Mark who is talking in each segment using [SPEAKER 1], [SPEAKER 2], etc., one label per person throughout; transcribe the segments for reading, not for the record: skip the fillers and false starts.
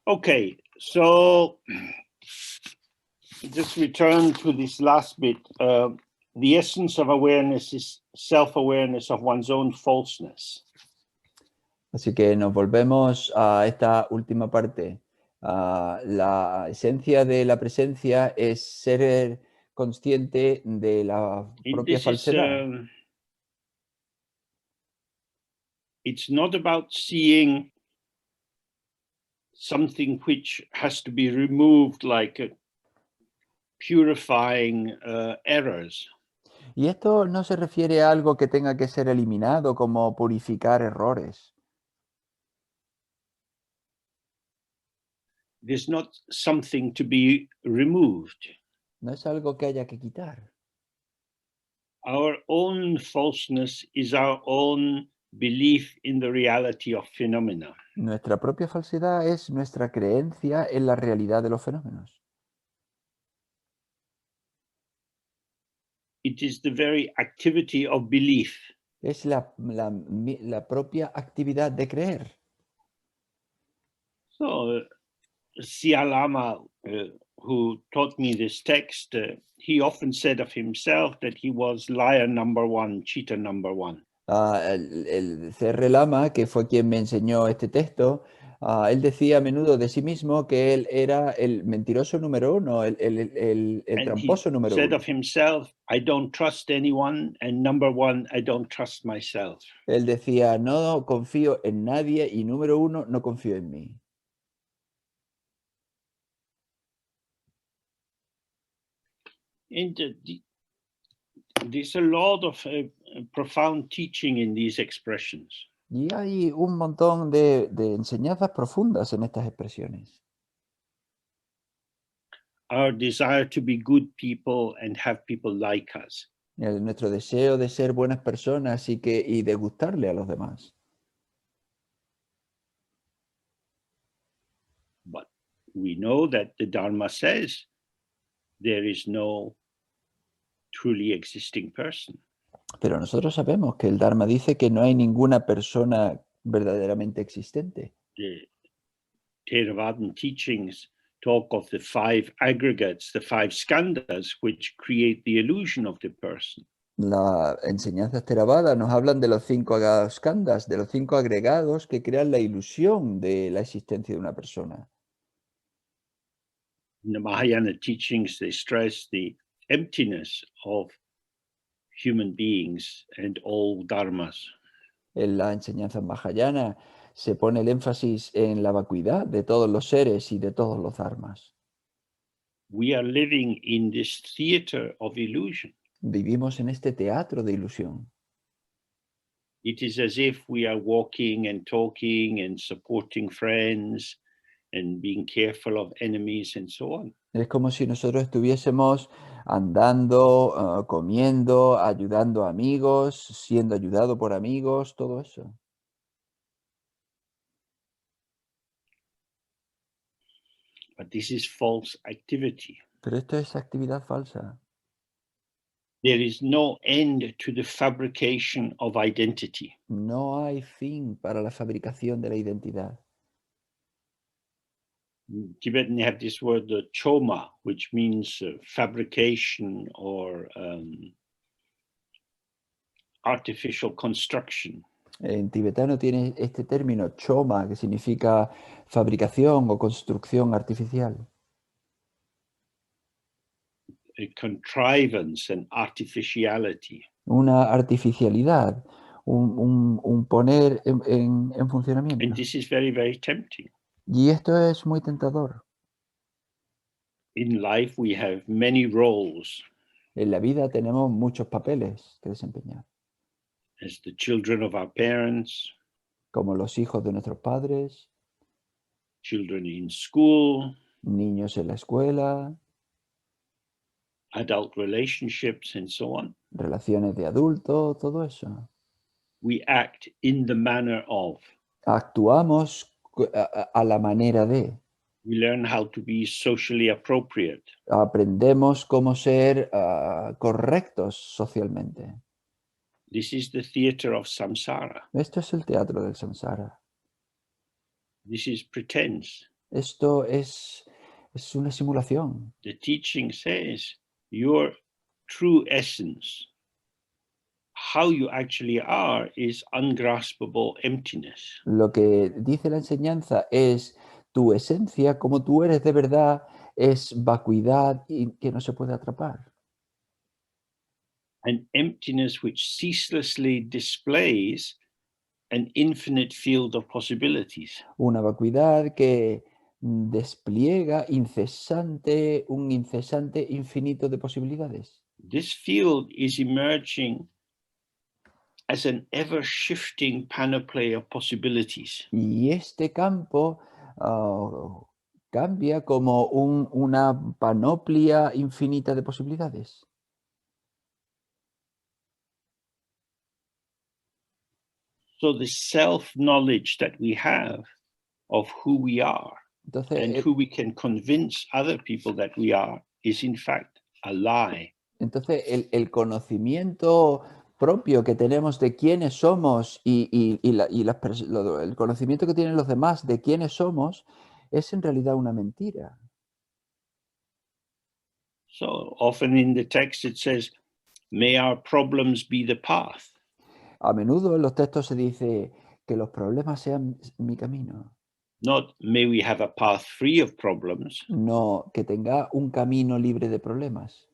[SPEAKER 1] Okay, so just return to this last bit. The essence of awareness is self-awareness of one's own falseness.
[SPEAKER 2] Así que nos volvemos a esta última parte. La esencia de la presencia es ser consciente de la propia falsedad.
[SPEAKER 1] It's not about seeing something which has to be removed, like purifying errors.
[SPEAKER 2] Y esto no se refiere a algo que tenga que ser eliminado, como purificar errores.
[SPEAKER 1] There's not something to be removed.
[SPEAKER 2] No es algo que haya que quitar.
[SPEAKER 1] Our own falseness is our own belief in the reality of phenomena.
[SPEAKER 2] Nuestra propia falsedad es nuestra creencia en la realidad de los fenómenos.
[SPEAKER 1] It is the very activity of belief.
[SPEAKER 2] Es la propia actividad de creer.
[SPEAKER 1] So, Lama, who taught me this text, he often said of himself that he was liar number one, cheater number one.
[SPEAKER 2] El CR Lama, que fue quien me enseñó este texto, él decía a menudo de sí mismo que él era el mentiroso número uno, el tramposo número
[SPEAKER 1] uno. Said
[SPEAKER 2] uno.
[SPEAKER 1] of himself, I don't trust anyone, and number one, I don't trust myself.
[SPEAKER 2] Él decía, no confío en nadie, y número uno, no confío en mí.
[SPEAKER 1] And there's a lot of profound teaching in these expressions.
[SPEAKER 2] Y hay un montón de enseñanzas profundas en estas expresiones.
[SPEAKER 1] Our desire to be good people and have people like us.
[SPEAKER 2] Nuestro deseo de ser buenas personas y de gustarle a los demás.
[SPEAKER 1] But we know that the Dharma says there is no truly existing person.
[SPEAKER 2] Pero nosotros sabemos que el Dharma dice que no hay ninguna persona verdaderamente existente.
[SPEAKER 1] The Theravadan teachings talk of the five aggregates, the five skandhas, which create the illusion of the person.
[SPEAKER 2] Las enseñanzas Theravada nos hablan de los 5 skandhas, de los 5 agregados que crean la ilusión de la existencia de una persona.
[SPEAKER 1] In the Mahayana teachings, they stress the emptiness of human beings and all dharmas.
[SPEAKER 2] En la enseñanza mahayana se pone el énfasis en la vacuidad de todos los seres y de todos los dharmas.
[SPEAKER 1] We are living in this theater of illusion.
[SPEAKER 2] Vivimos en este teatro de ilusión.
[SPEAKER 1] It is as if we are walking and talking and supporting friends and being careful of enemies and so on.
[SPEAKER 2] Es como si nosotros estuviésemos andando, comiendo, ayudando a amigos, siendo ayudado por amigos, todo eso.
[SPEAKER 1] But this is false activity.
[SPEAKER 2] Pero esto es actividad falsa.
[SPEAKER 1] There is no end to the fabrication of identity.
[SPEAKER 2] No hay fin para la fabricación de la identidad.
[SPEAKER 1] In Tibetan, they have this word, the choma, which means fabrication or artificial construction.
[SPEAKER 2] En tibetano tiene este término choma, que significa fabricación o construcción artificial.
[SPEAKER 1] A contrivance and artificiality.
[SPEAKER 2] Una artificialidad, un poner en funcionamiento.
[SPEAKER 1] And this is very, very tempting.
[SPEAKER 2] Y esto es muy tentador.
[SPEAKER 1] In life, we have many roles.
[SPEAKER 2] En la vida tenemos muchos papeles que desempeñar.
[SPEAKER 1] As the children of our parents,
[SPEAKER 2] como los hijos de nuestros padres,
[SPEAKER 1] children in school,
[SPEAKER 2] niños en la escuela,
[SPEAKER 1] adult relationships, and so on.
[SPEAKER 2] Relaciones de adulto, todo eso.
[SPEAKER 1] We act in the manner of.
[SPEAKER 2] Actuamos a la manera de.
[SPEAKER 1] We learn how to be socially appropriate.
[SPEAKER 2] Aprendemos cómo ser correctos socialmente.
[SPEAKER 1] This is the theater of samsara.
[SPEAKER 2] Esto es el teatro del samsara.
[SPEAKER 1] This is pretense.
[SPEAKER 2] Esto es una simulación.
[SPEAKER 1] The teaching says your true essence, how you actually are, is ungraspable emptiness.
[SPEAKER 2] Lo que dice la enseñanza es tu esencia, como tú eres de verdad, es vacuidad y que no se puede atrapar.
[SPEAKER 1] An emptiness which ceaselessly displays an infinite field of possibilities.
[SPEAKER 2] Una vacuidad que despliega un incesante infinito de posibilidades.
[SPEAKER 1] This field is emerging as an ever-shifting panoply of possibilities.
[SPEAKER 2] Y este campo cambia como una panoplia infinita de posibilidades.
[SPEAKER 1] So the self-knowledge that we have of who we are
[SPEAKER 2] Entonces,
[SPEAKER 1] and who we can convince other people that we are is in fact a lie.
[SPEAKER 2] Entonces, el conocimiento propio que tenemos de quiénes somos el conocimiento que tienen los demás de quiénes somos es en realidad una mentira.
[SPEAKER 1] So often in the text it says, may our problems be the path.
[SPEAKER 2] A menudo en los textos se dice que los problemas sean mi camino,
[SPEAKER 1] Not may we have a path free of problems,
[SPEAKER 2] no que tenga un camino libre de problemas.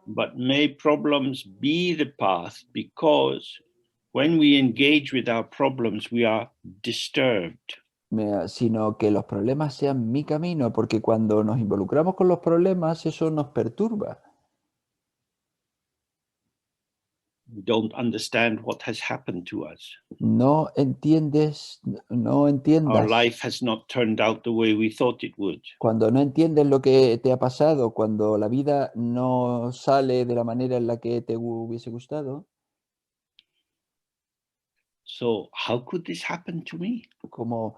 [SPEAKER 1] but may problems be the path, because when we engage with our problems, we are disturbed.
[SPEAKER 2] Sino que los problemas sean mi camino, porque cuando nos involucramos con los problemas, eso nos perturba.
[SPEAKER 1] We don't understand what has happened to us.
[SPEAKER 2] No entiendas.
[SPEAKER 1] Our life has not turned out the way we thought it would.
[SPEAKER 2] Cuando no entiendes lo que te ha pasado, cuando la vida no sale de la manera en la que te hubiese gustado,
[SPEAKER 1] So how could this happen to me?
[SPEAKER 2] como,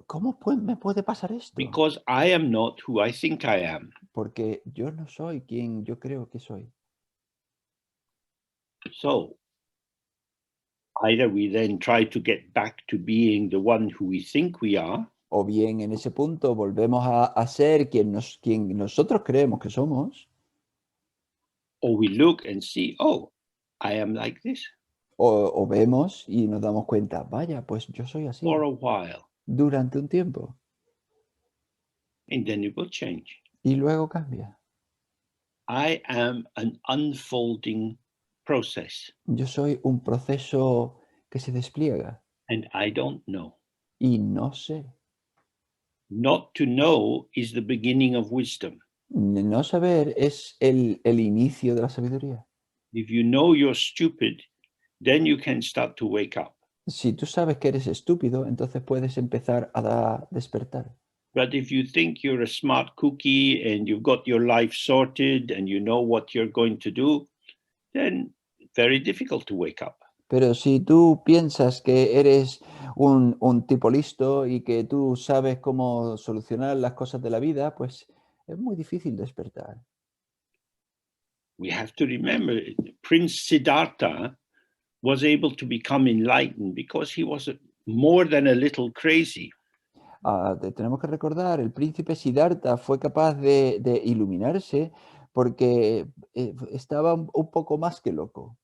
[SPEAKER 2] ¿cómo me puede pasar esto?
[SPEAKER 1] Because I am not who I think I am.
[SPEAKER 2] Porque yo no soy quien yo creo que soy.
[SPEAKER 1] So either we then try to get back to being the one who we think we are,
[SPEAKER 2] O bien en ese punto volvemos a ser quien nosotros creemos que somos,
[SPEAKER 1] or we look and see, oh, I am like this
[SPEAKER 2] o vemos y nos damos cuenta, vaya, pues yo soy así
[SPEAKER 1] for a while,
[SPEAKER 2] durante un tiempo
[SPEAKER 1] and then it will change.
[SPEAKER 2] y luego cambia.
[SPEAKER 1] I am an unfolding process,
[SPEAKER 2] Yo soy un proceso que se despliega
[SPEAKER 1] and I don't know.
[SPEAKER 2] y no sé.
[SPEAKER 1] Not to know is the beginning of wisdom.
[SPEAKER 2] No saber es el inicio de la sabiduría.
[SPEAKER 1] If you know you're stupid, then you can start to wake up.
[SPEAKER 2] Si tú sabes que eres estúpido, entonces puedes empezar a despertar.
[SPEAKER 1] But if you think you're a smart cookie and you've got your life sorted and you know what you're going to do, then very difficult to wake up.
[SPEAKER 2] Pero si tú piensas que eres un tipo listo y que tú sabes cómo solucionar las cosas de la vida, pues es muy difícil despertar.
[SPEAKER 1] We have to remember Prince Siddhartha was able to become enlightened because he was more than a little crazy.
[SPEAKER 2] Tenemos que recordar, el príncipe Siddhartha fue capaz de iluminarse porque estaba un poco más que loco.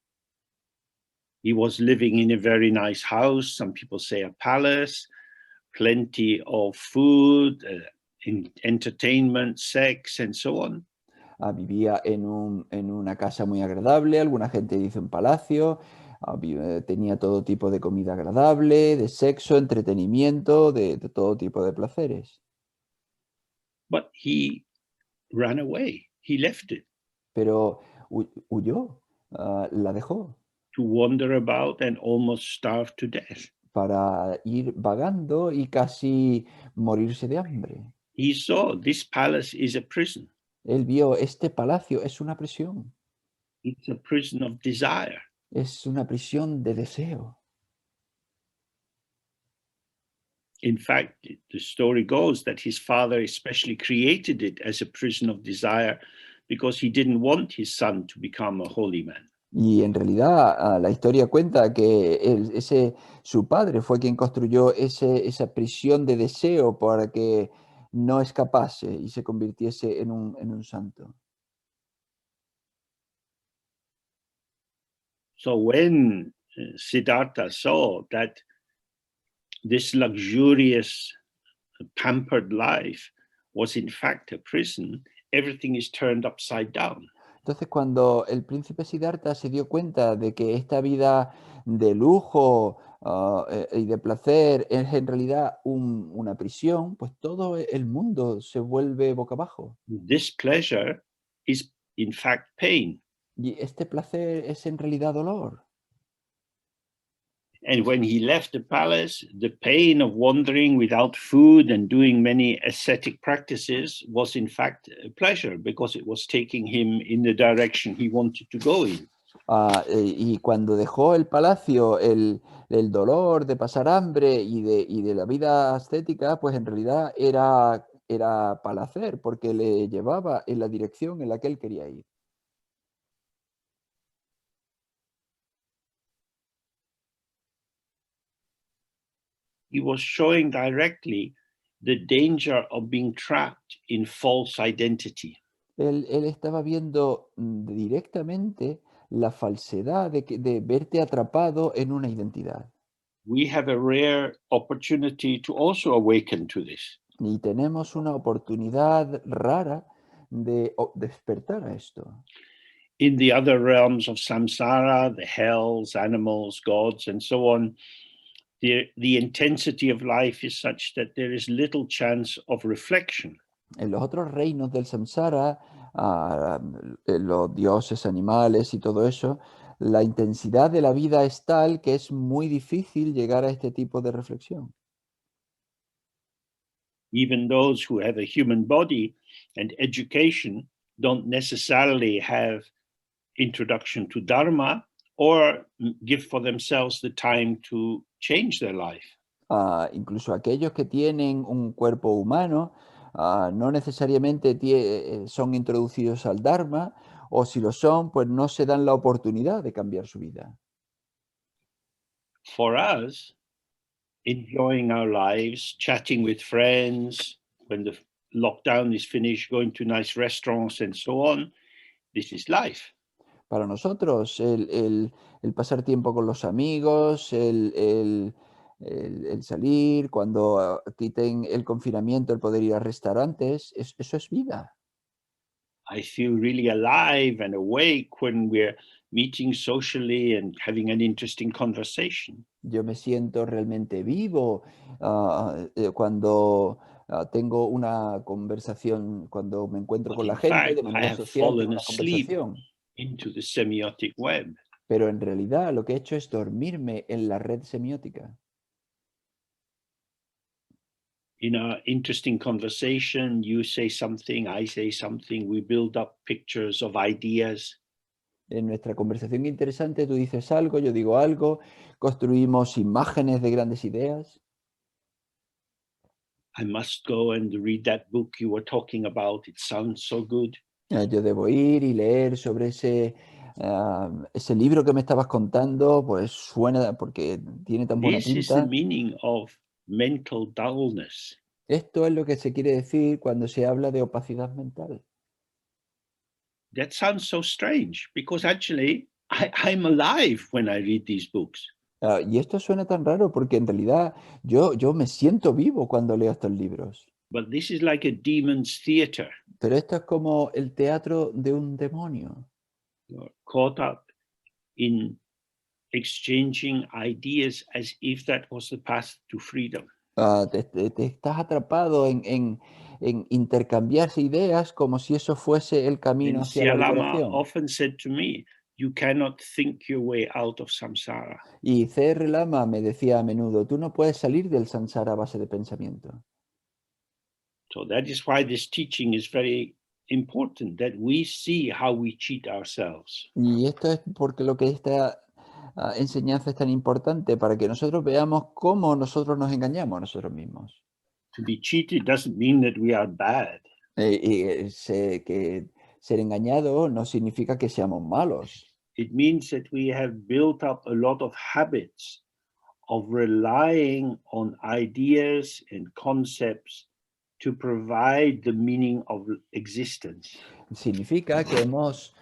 [SPEAKER 1] He was living in a very nice house, some people say a palace, plenty of food, entertainment, sex, and so on.
[SPEAKER 2] Vivía en una casa muy agradable, alguna gente dice un palacio, tenía todo tipo de comida agradable, de sexo, entretenimiento, de todo tipo de placeres.
[SPEAKER 1] But he ran away, he left it.
[SPEAKER 2] Pero huyó, la dejó
[SPEAKER 1] To wander about and almost starve to death.
[SPEAKER 2] para ir vagando y casi morirse de hambre.
[SPEAKER 1] He saw this palace is a prison.
[SPEAKER 2] Él vio, este palacio es una prisión.
[SPEAKER 1] It's a prison of desire.
[SPEAKER 2] Es una prisión de deseo.
[SPEAKER 1] In fact, the story goes that his father especially created it as a prison of desire because he didn't want his son to become a holy man.
[SPEAKER 2] Y en realidad la historia cuenta que su padre fue quien construyó esa prisión de deseo para que no escapase y se convirtiese en un santo.
[SPEAKER 1] So when Siddhartha saw that this luxurious, pampered life was in fact a prison, everything is turned upside down.
[SPEAKER 2] Entonces, cuando el príncipe Siddhartha se dio cuenta de que esta vida de lujo y de placer es en realidad una prisión, pues todo el mundo se vuelve boca abajo.
[SPEAKER 1] This pleasure is in fact pain.
[SPEAKER 2] Y este placer es en realidad dolor.
[SPEAKER 1] And when he left the palace, the pain of wandering without food and doing many ascetic practices was in fact a pleasure because it was taking him in the direction he wanted to go in.
[SPEAKER 2] Y cuando dejó el palacio, el dolor de pasar hambre y de la vida ascética, pues en realidad era placer, porque le llevaba en la dirección en la que él quería ir.
[SPEAKER 1] He was showing directly the danger of being trapped in false identity.
[SPEAKER 2] Él estaba viendo directamente la falsedad de verte atrapado en una identidad.
[SPEAKER 1] We have a rare opportunity to also awaken to this.
[SPEAKER 2] Y tenemos una oportunidad rara de despertar a esto.
[SPEAKER 1] In the other realms of samsara, the hells, animals, gods, and so on, the intensity of life is such that there is little chance of reflection.
[SPEAKER 2] En los otros reinos del samsara, los dioses, animales y todo eso, la intensidad de la vida es tal que es muy difícil llegar a este tipo de reflexión.
[SPEAKER 1] Even those who have a human body and education don't necessarily have introduction to Dharma or give for themselves the time to change their life.
[SPEAKER 2] Incluso aquellos que tienen un cuerpo humano no necesariamente son introducidos al Dharma, o si lo son, pues no se dan la oportunidad de cambiar su vida.
[SPEAKER 1] For us, enjoying our lives, chatting with friends, when the lockdown is finished, going to nice restaurants and so on, this is life.
[SPEAKER 2] Para nosotros, el pasar tiempo con los amigos, el salir, cuando quiten el confinamiento, el poder ir a restaurantes, eso es vida.
[SPEAKER 1] I feel really alive and awake when we're meeting socially and having an interesting conversation.
[SPEAKER 2] Yo me siento realmente vivo cuando tengo una conversación, cuando me encuentro
[SPEAKER 1] But
[SPEAKER 2] con la
[SPEAKER 1] in
[SPEAKER 2] gente de
[SPEAKER 1] fact, I
[SPEAKER 2] manera
[SPEAKER 1] have
[SPEAKER 2] social, tengo
[SPEAKER 1] fallen
[SPEAKER 2] una
[SPEAKER 1] asleep
[SPEAKER 2] conversación.
[SPEAKER 1] into the semiotic web.
[SPEAKER 2] Pero en realidad lo que he hecho es dormirme en la red semiótica.
[SPEAKER 1] In our interesting conversation, you say something, I say something, we build up pictures of ideas.
[SPEAKER 2] En nuestra conversación interesante tú dices algo, yo digo algo, construimos imágenes de grandes ideas.
[SPEAKER 1] I must go and read that book you were talking about. It sounds so good.
[SPEAKER 2] Yo debo ir y leer sobre ese libro que me estabas contando, pues suena porque tiene tan buena
[SPEAKER 1] This is the
[SPEAKER 2] pinta.
[SPEAKER 1] meaning of mental dullness.
[SPEAKER 2] Esto es lo que se quiere decir cuando se habla de opacidad mental.
[SPEAKER 1] That sounds so strange because actually I'm alive when I read these books.
[SPEAKER 2] Y esto suena tan raro porque en realidad yo me siento vivo cuando leo estos libros.
[SPEAKER 1] But this is like a demon's theater.
[SPEAKER 2] Pero esto es como el teatro de un demonio.
[SPEAKER 1] You're caught up in exchanging ideas as if that was the path to freedom.
[SPEAKER 2] Te estás atrapado en intercambiarse ideas como si eso fuese el camino
[SPEAKER 1] And
[SPEAKER 2] hacia la
[SPEAKER 1] Sialama
[SPEAKER 2] liberación.
[SPEAKER 1] often said to me, you cannot think your way out of samsara.
[SPEAKER 2] Y C.R. Lama me decía a menudo, tú no puedes salir del samsara a base de pensamiento.
[SPEAKER 1] So that is why this teaching is very important, that we see how we cheat ourselves.
[SPEAKER 2] Y esto es porque lo que esta enseñanza es tan importante para que nosotros veamos cómo nosotros nos engañamos a nosotros mismos.
[SPEAKER 1] To be cheated doesn't mean that we are bad.
[SPEAKER 2] Que ser engañado no significa que seamos malos.
[SPEAKER 1] it means that we have built up a lot of habits of relying on ideas and concepts to provide the meaning of existence.
[SPEAKER 2] Significa que hemos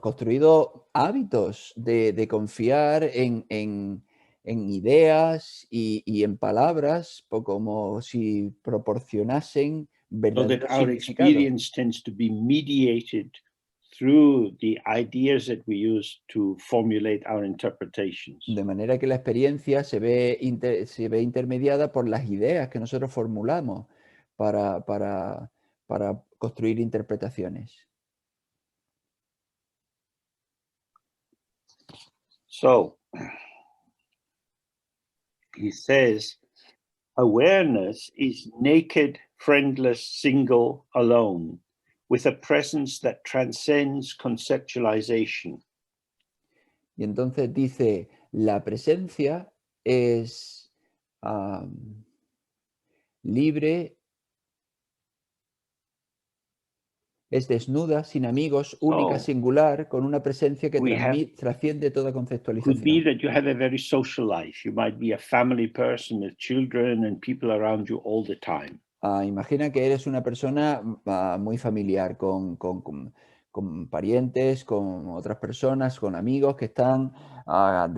[SPEAKER 2] construido hábitos de confiar en ideas y en palabras como si proporcionasen
[SPEAKER 1] So
[SPEAKER 2] verdadero
[SPEAKER 1] that our
[SPEAKER 2] significado.
[SPEAKER 1] experience tends to be mediated through the ideas that we use to formulate our interpretations.
[SPEAKER 2] De manera que la experiencia se ve intermediada por las ideas que nosotros formulamos para construir interpretaciones.
[SPEAKER 1] So he says, awareness is naked, friendless, single, alone, with a presence that transcends conceptualization.
[SPEAKER 2] Y entonces dice, la presencia es libre, es desnuda, sin amigos, única,
[SPEAKER 1] Oh.
[SPEAKER 2] singular, con una presencia que trasciende toda
[SPEAKER 1] Could be
[SPEAKER 2] conceptualización.
[SPEAKER 1] that you have a very social life. You might be a family person with children and people around you all the time.
[SPEAKER 2] Imagina que eres una persona muy familiar, con parientes, con otras personas, con amigos que están
[SPEAKER 1] You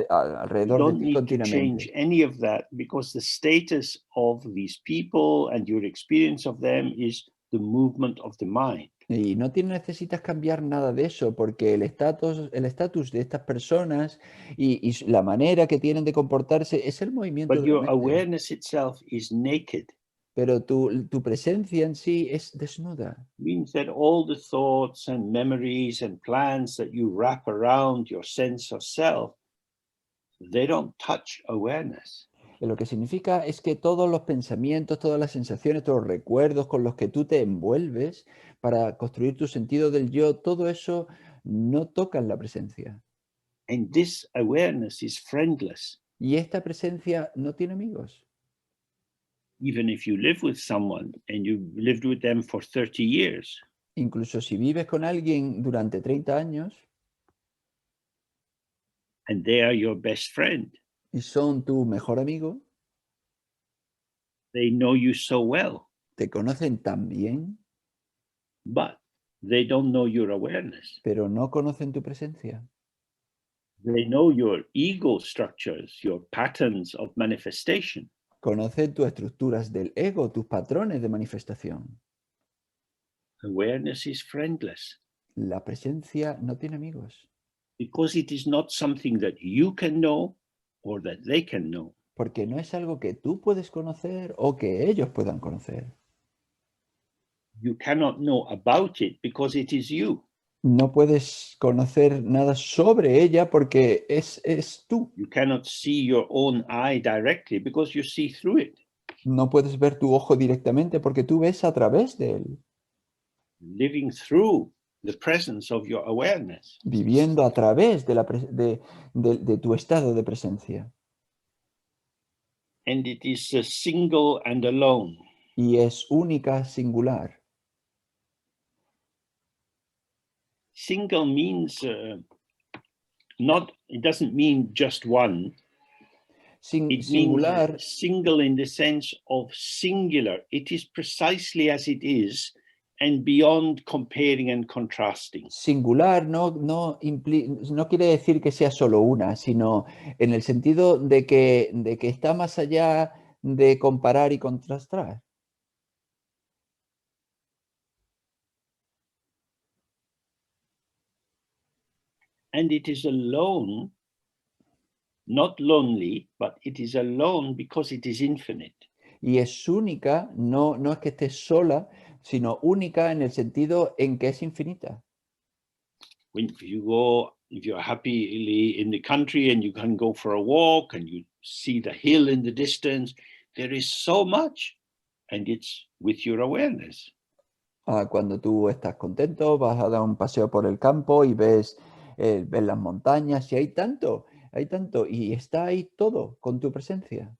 [SPEAKER 2] alrededor de
[SPEAKER 1] don't
[SPEAKER 2] ti
[SPEAKER 1] need to change
[SPEAKER 2] continuamente.
[SPEAKER 1] any of that because the status of these people and your experience of them is the movement of the mind.
[SPEAKER 2] Y no necesitas cambiar nada de eso, porque el estatus de estas personas y la manera que tienen de comportarse es el movimiento
[SPEAKER 1] But
[SPEAKER 2] de la
[SPEAKER 1] your
[SPEAKER 2] mente.
[SPEAKER 1] awareness itself is naked.
[SPEAKER 2] Pero tu presencia en sí es desnuda.
[SPEAKER 1] Means that all the thoughts and memories and plans that you wrap around your sense of self, they don't touch awareness.
[SPEAKER 2] Lo que significa es que todos los pensamientos, todas las sensaciones, todos los recuerdos con los que tú te envuelves para construir tu sentido del yo, todo eso no tocan la presencia.
[SPEAKER 1] And this awareness is friendless.
[SPEAKER 2] Y esta presencia no tiene amigos.
[SPEAKER 1] Even if you live with someone and you've lived with them for 30 years,
[SPEAKER 2] Incluso si vives con alguien durante 30 años
[SPEAKER 1] and they are your best friend,
[SPEAKER 2] y son tu mejor amigo,
[SPEAKER 1] they know you so well,
[SPEAKER 2] te conocen tan bien,
[SPEAKER 1] but they don't know your awareness.
[SPEAKER 2] pero no conocen tu presencia.
[SPEAKER 1] They know your ego structures, your patterns of manifestation.
[SPEAKER 2] Conocen tus estructuras del ego, tus patrones de manifestación.
[SPEAKER 1] Awareness is friendless
[SPEAKER 2] La presencia no tiene amigos.
[SPEAKER 1] because it is not something that you can know or that they can know.
[SPEAKER 2] Porque no es algo que tú puedes conocer o que ellos puedan conocer.
[SPEAKER 1] You cannot know about it because it is you.
[SPEAKER 2] No puedes conocer nada sobre ella porque es tú.
[SPEAKER 1] You cannot see your own eye directly because you see through it.
[SPEAKER 2] No puedes ver tu ojo directamente porque tú ves a través de él.
[SPEAKER 1] Living through the presence of your awareness.
[SPEAKER 2] Viviendo a través de tu estado de presencia.
[SPEAKER 1] And it is single and alone.
[SPEAKER 2] Y es única, singular.
[SPEAKER 1] Single means it doesn't mean just one. It
[SPEAKER 2] Singular.
[SPEAKER 1] means single in the sense of singular. It is precisely as it is and beyond comparing and contrasting.
[SPEAKER 2] Singular no quiere decir que sea solo una, sino en el sentido de que está más allá de comparar y contrastar.
[SPEAKER 1] And it is alone, not lonely, but it is alone because it is infinite.
[SPEAKER 2] Y es única, no es que esté sola, sino única en el sentido en que es infinita.
[SPEAKER 1] If you're happily in the country and you can go for a walk and you see the hill in the distance, there is so much, and it's with your awareness.
[SPEAKER 2] Cuando tú estás contento, vas a dar un paseo por el campo y ves las montañas y hay tanto, y está ahí todo con tu presencia.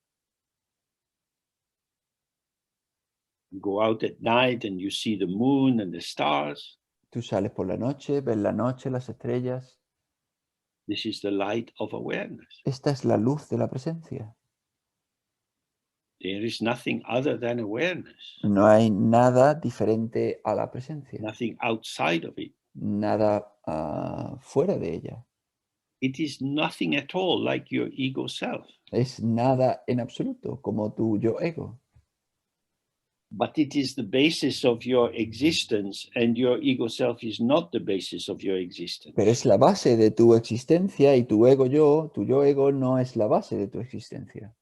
[SPEAKER 1] You go out at night and you see the moon and the stars.
[SPEAKER 2] Tú sales por la noche, ves la noche, las estrellas.
[SPEAKER 1] This is the light of awareness.
[SPEAKER 2] Esta es la luz de la presencia.
[SPEAKER 1] There is nothing other than awareness.
[SPEAKER 2] No hay nada diferente a la presencia.
[SPEAKER 1] Nothing outside of it.
[SPEAKER 2] Nada fuera de ella.
[SPEAKER 1] It is nothing at all like your ego self.
[SPEAKER 2] Es nada en absoluto, como tu yo ego.
[SPEAKER 1] But it is the basis of your existence, and your ego self is not the basis of your existence.
[SPEAKER 2] Pero es la base de tu existencia y tu yo ego no es la base de tu existencia.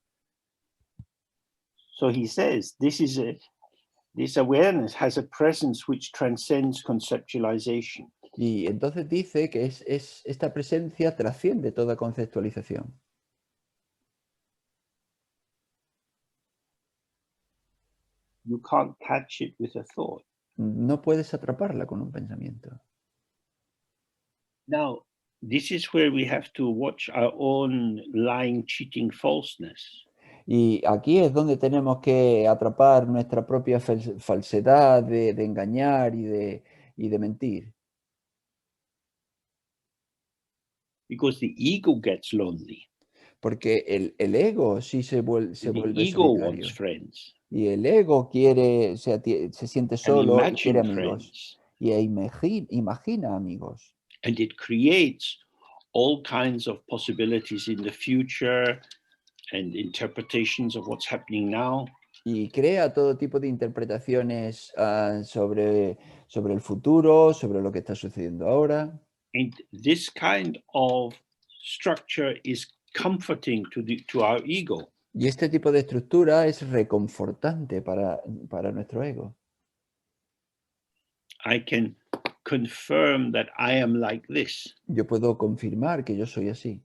[SPEAKER 1] So he says, this awareness has a presence which transcends conceptualization.
[SPEAKER 2] Y entonces dice que esta presencia trasciende toda conceptualización.
[SPEAKER 1] You can't catch it with a thought.
[SPEAKER 2] No puedes atraparla con un pensamiento.
[SPEAKER 1] Now, this is where we have to watch our own lying, cheating, falseness.
[SPEAKER 2] Y aquí es donde tenemos que atrapar nuestra propia falsedad de engañar y de mentir.
[SPEAKER 1] Because the ego gets lonely.
[SPEAKER 2] Porque el ego sí se vuelve
[SPEAKER 1] The ego
[SPEAKER 2] solitario.
[SPEAKER 1] wants friends.
[SPEAKER 2] Y el ego se siente
[SPEAKER 1] And
[SPEAKER 2] solo y quiere
[SPEAKER 1] imagine
[SPEAKER 2] amigos.
[SPEAKER 1] friends.
[SPEAKER 2] Y imagina amigos.
[SPEAKER 1] And it creates all kinds of possibilities in the future and interpretations of what's happening now.
[SPEAKER 2] Y crea todo tipo de interpretaciones sobre el futuro, sobre lo que está sucediendo ahora.
[SPEAKER 1] And this kind of structure is comforting to our ego.
[SPEAKER 2] Y este tipo de estructura es reconfortante para nuestro ego.
[SPEAKER 1] I can confirm that I am like this.
[SPEAKER 2] Yo puedo confirmar que yo soy así.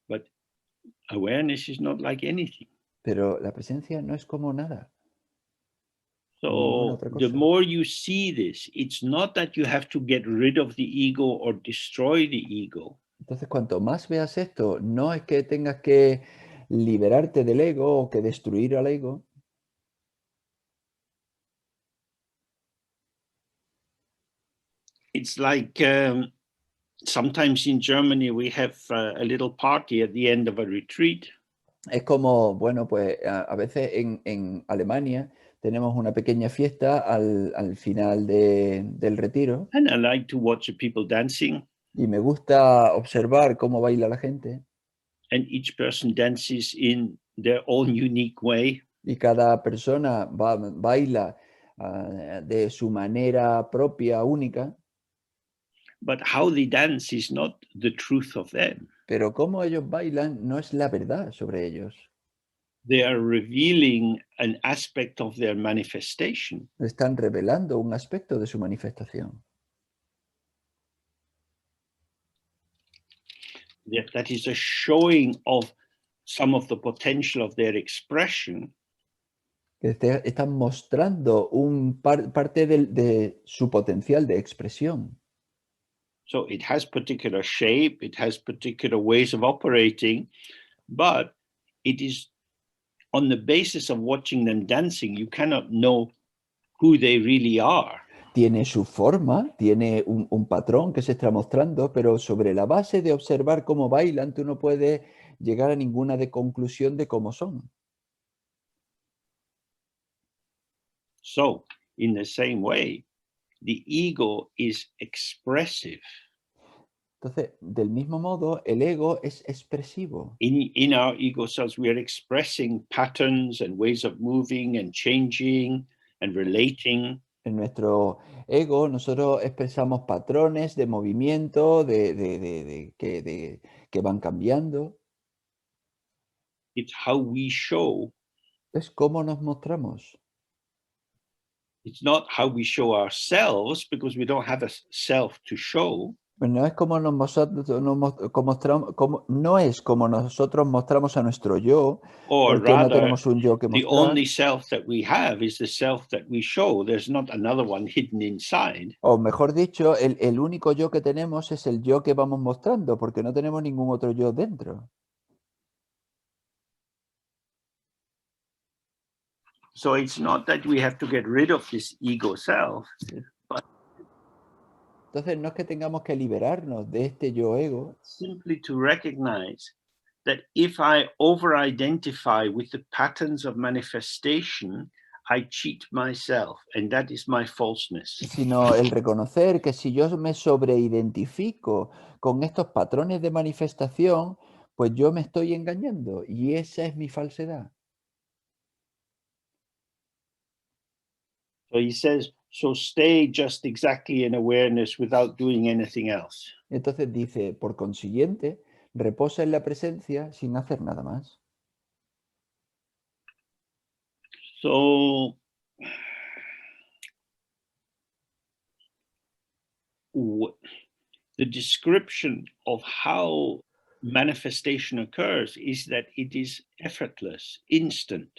[SPEAKER 1] But awareness is not like anything.
[SPEAKER 2] Pero la presencia no es como nada.
[SPEAKER 1] So the more you see this, it's not that you have to get rid of the ego or destroy the ego.
[SPEAKER 2] Entonces, cuanto más veas esto, no es que tengas que liberarte del ego o que destruir al ego.
[SPEAKER 1] It's like sometimes in Germany we have a little party at the end of a retreat.
[SPEAKER 2] Es como, bueno, pues a veces en Alemania tenemos una pequeña fiesta al final del retiro.
[SPEAKER 1] And I like to watch the people dancing.
[SPEAKER 2] Y me gusta observar cómo baila la gente.
[SPEAKER 1] And each person dances in their own unique way.
[SPEAKER 2] Y cada persona baila de su manera propia, única.
[SPEAKER 1] But how they dance is not the truth of them.
[SPEAKER 2] Pero cómo ellos bailan no es la verdad sobre ellos.
[SPEAKER 1] They are revealing an aspect of their manifestation.
[SPEAKER 2] Están revelando un aspecto de su manifestación.
[SPEAKER 1] That is a showing of some of the potential of their expression.
[SPEAKER 2] Están mostrando parte de su potencial de expresión.
[SPEAKER 1] So it has particular shape, it has particular ways of operating, but it is on the basis of watching them dancing, you cannot know who they really are.
[SPEAKER 2] Tiene su forma, tiene un patrón que se está mostrando, pero sobre la base de observar cómo bailan, tú no puedes llegar a ninguna conclusión de cómo son.
[SPEAKER 1] So, in the same way, the ego is expressive.
[SPEAKER 2] Entonces, del mismo modo, el ego es expresivo.
[SPEAKER 1] In our ego selves, we are expressing patterns and ways of moving and changing and relating.
[SPEAKER 2] En nuestro ego, nosotros expresamos patrones de movimiento que van cambiando.
[SPEAKER 1] It's how we show.
[SPEAKER 2] Es cómo nos mostramos.
[SPEAKER 1] It's not how we show ourselves, because we don't have a self to show.
[SPEAKER 2] No es como no es como nosotros mostramos a nuestro yo,
[SPEAKER 1] Or
[SPEAKER 2] porque no
[SPEAKER 1] rather,
[SPEAKER 2] tenemos un yo que
[SPEAKER 1] the
[SPEAKER 2] mostrar.
[SPEAKER 1] only self that we have is the self that we show. There's not another one hidden inside.
[SPEAKER 2] O mejor dicho, el único yo que tenemos es el yo que vamos mostrando, porque no tenemos ningún otro yo dentro.
[SPEAKER 1] So it's not that we have to get rid of this ego self, but
[SPEAKER 2] Entonces no es que tengamos que liberarnos de este yo ego,
[SPEAKER 1] simply to recognize that if I over-identify with the patterns of manifestation, I cheat myself, and that is my falseness.
[SPEAKER 2] sino el reconocer que si yo me sobreidentifico con estos patrones de manifestación, pues yo me estoy engañando y esa es mi falsedad.
[SPEAKER 1] So he says, so stay just exactly in awareness without doing anything else.
[SPEAKER 2] Entonces dice, por consiguiente, reposa en la presencia sin hacer nada más.
[SPEAKER 1] So the description of how manifestation occurs is that it is effortless, instant.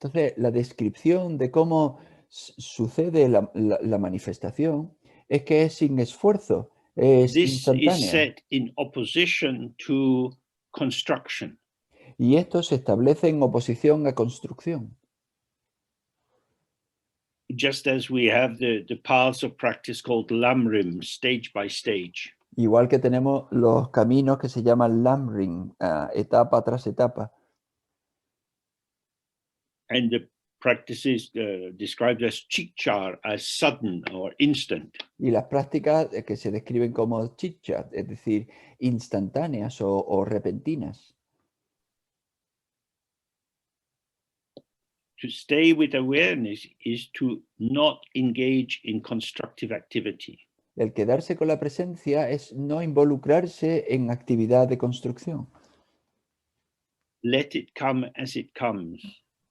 [SPEAKER 2] Entonces, la descripción de cómo sucede la manifestación es que es sin esfuerzo, es
[SPEAKER 1] This is
[SPEAKER 2] instantánea.
[SPEAKER 1] set in opposition to construction.
[SPEAKER 2] Y esto se establece en oposición a construcción.
[SPEAKER 1] Just as we have the paths of practice called lamrim, stage by stage.
[SPEAKER 2] Igual que tenemos los caminos que se llaman lamrim, etapa tras etapa.
[SPEAKER 1] And the practices described as chichar, as sudden or instant.
[SPEAKER 2] Y las prácticas que se describen como chitchat, es decir, instantáneas o repentinas.
[SPEAKER 1] To stay with awareness is to not engage in constructive activity.
[SPEAKER 2] El quedarse con la presencia es no involucrarse en actividad de construcción.
[SPEAKER 1] Let it come as it comes.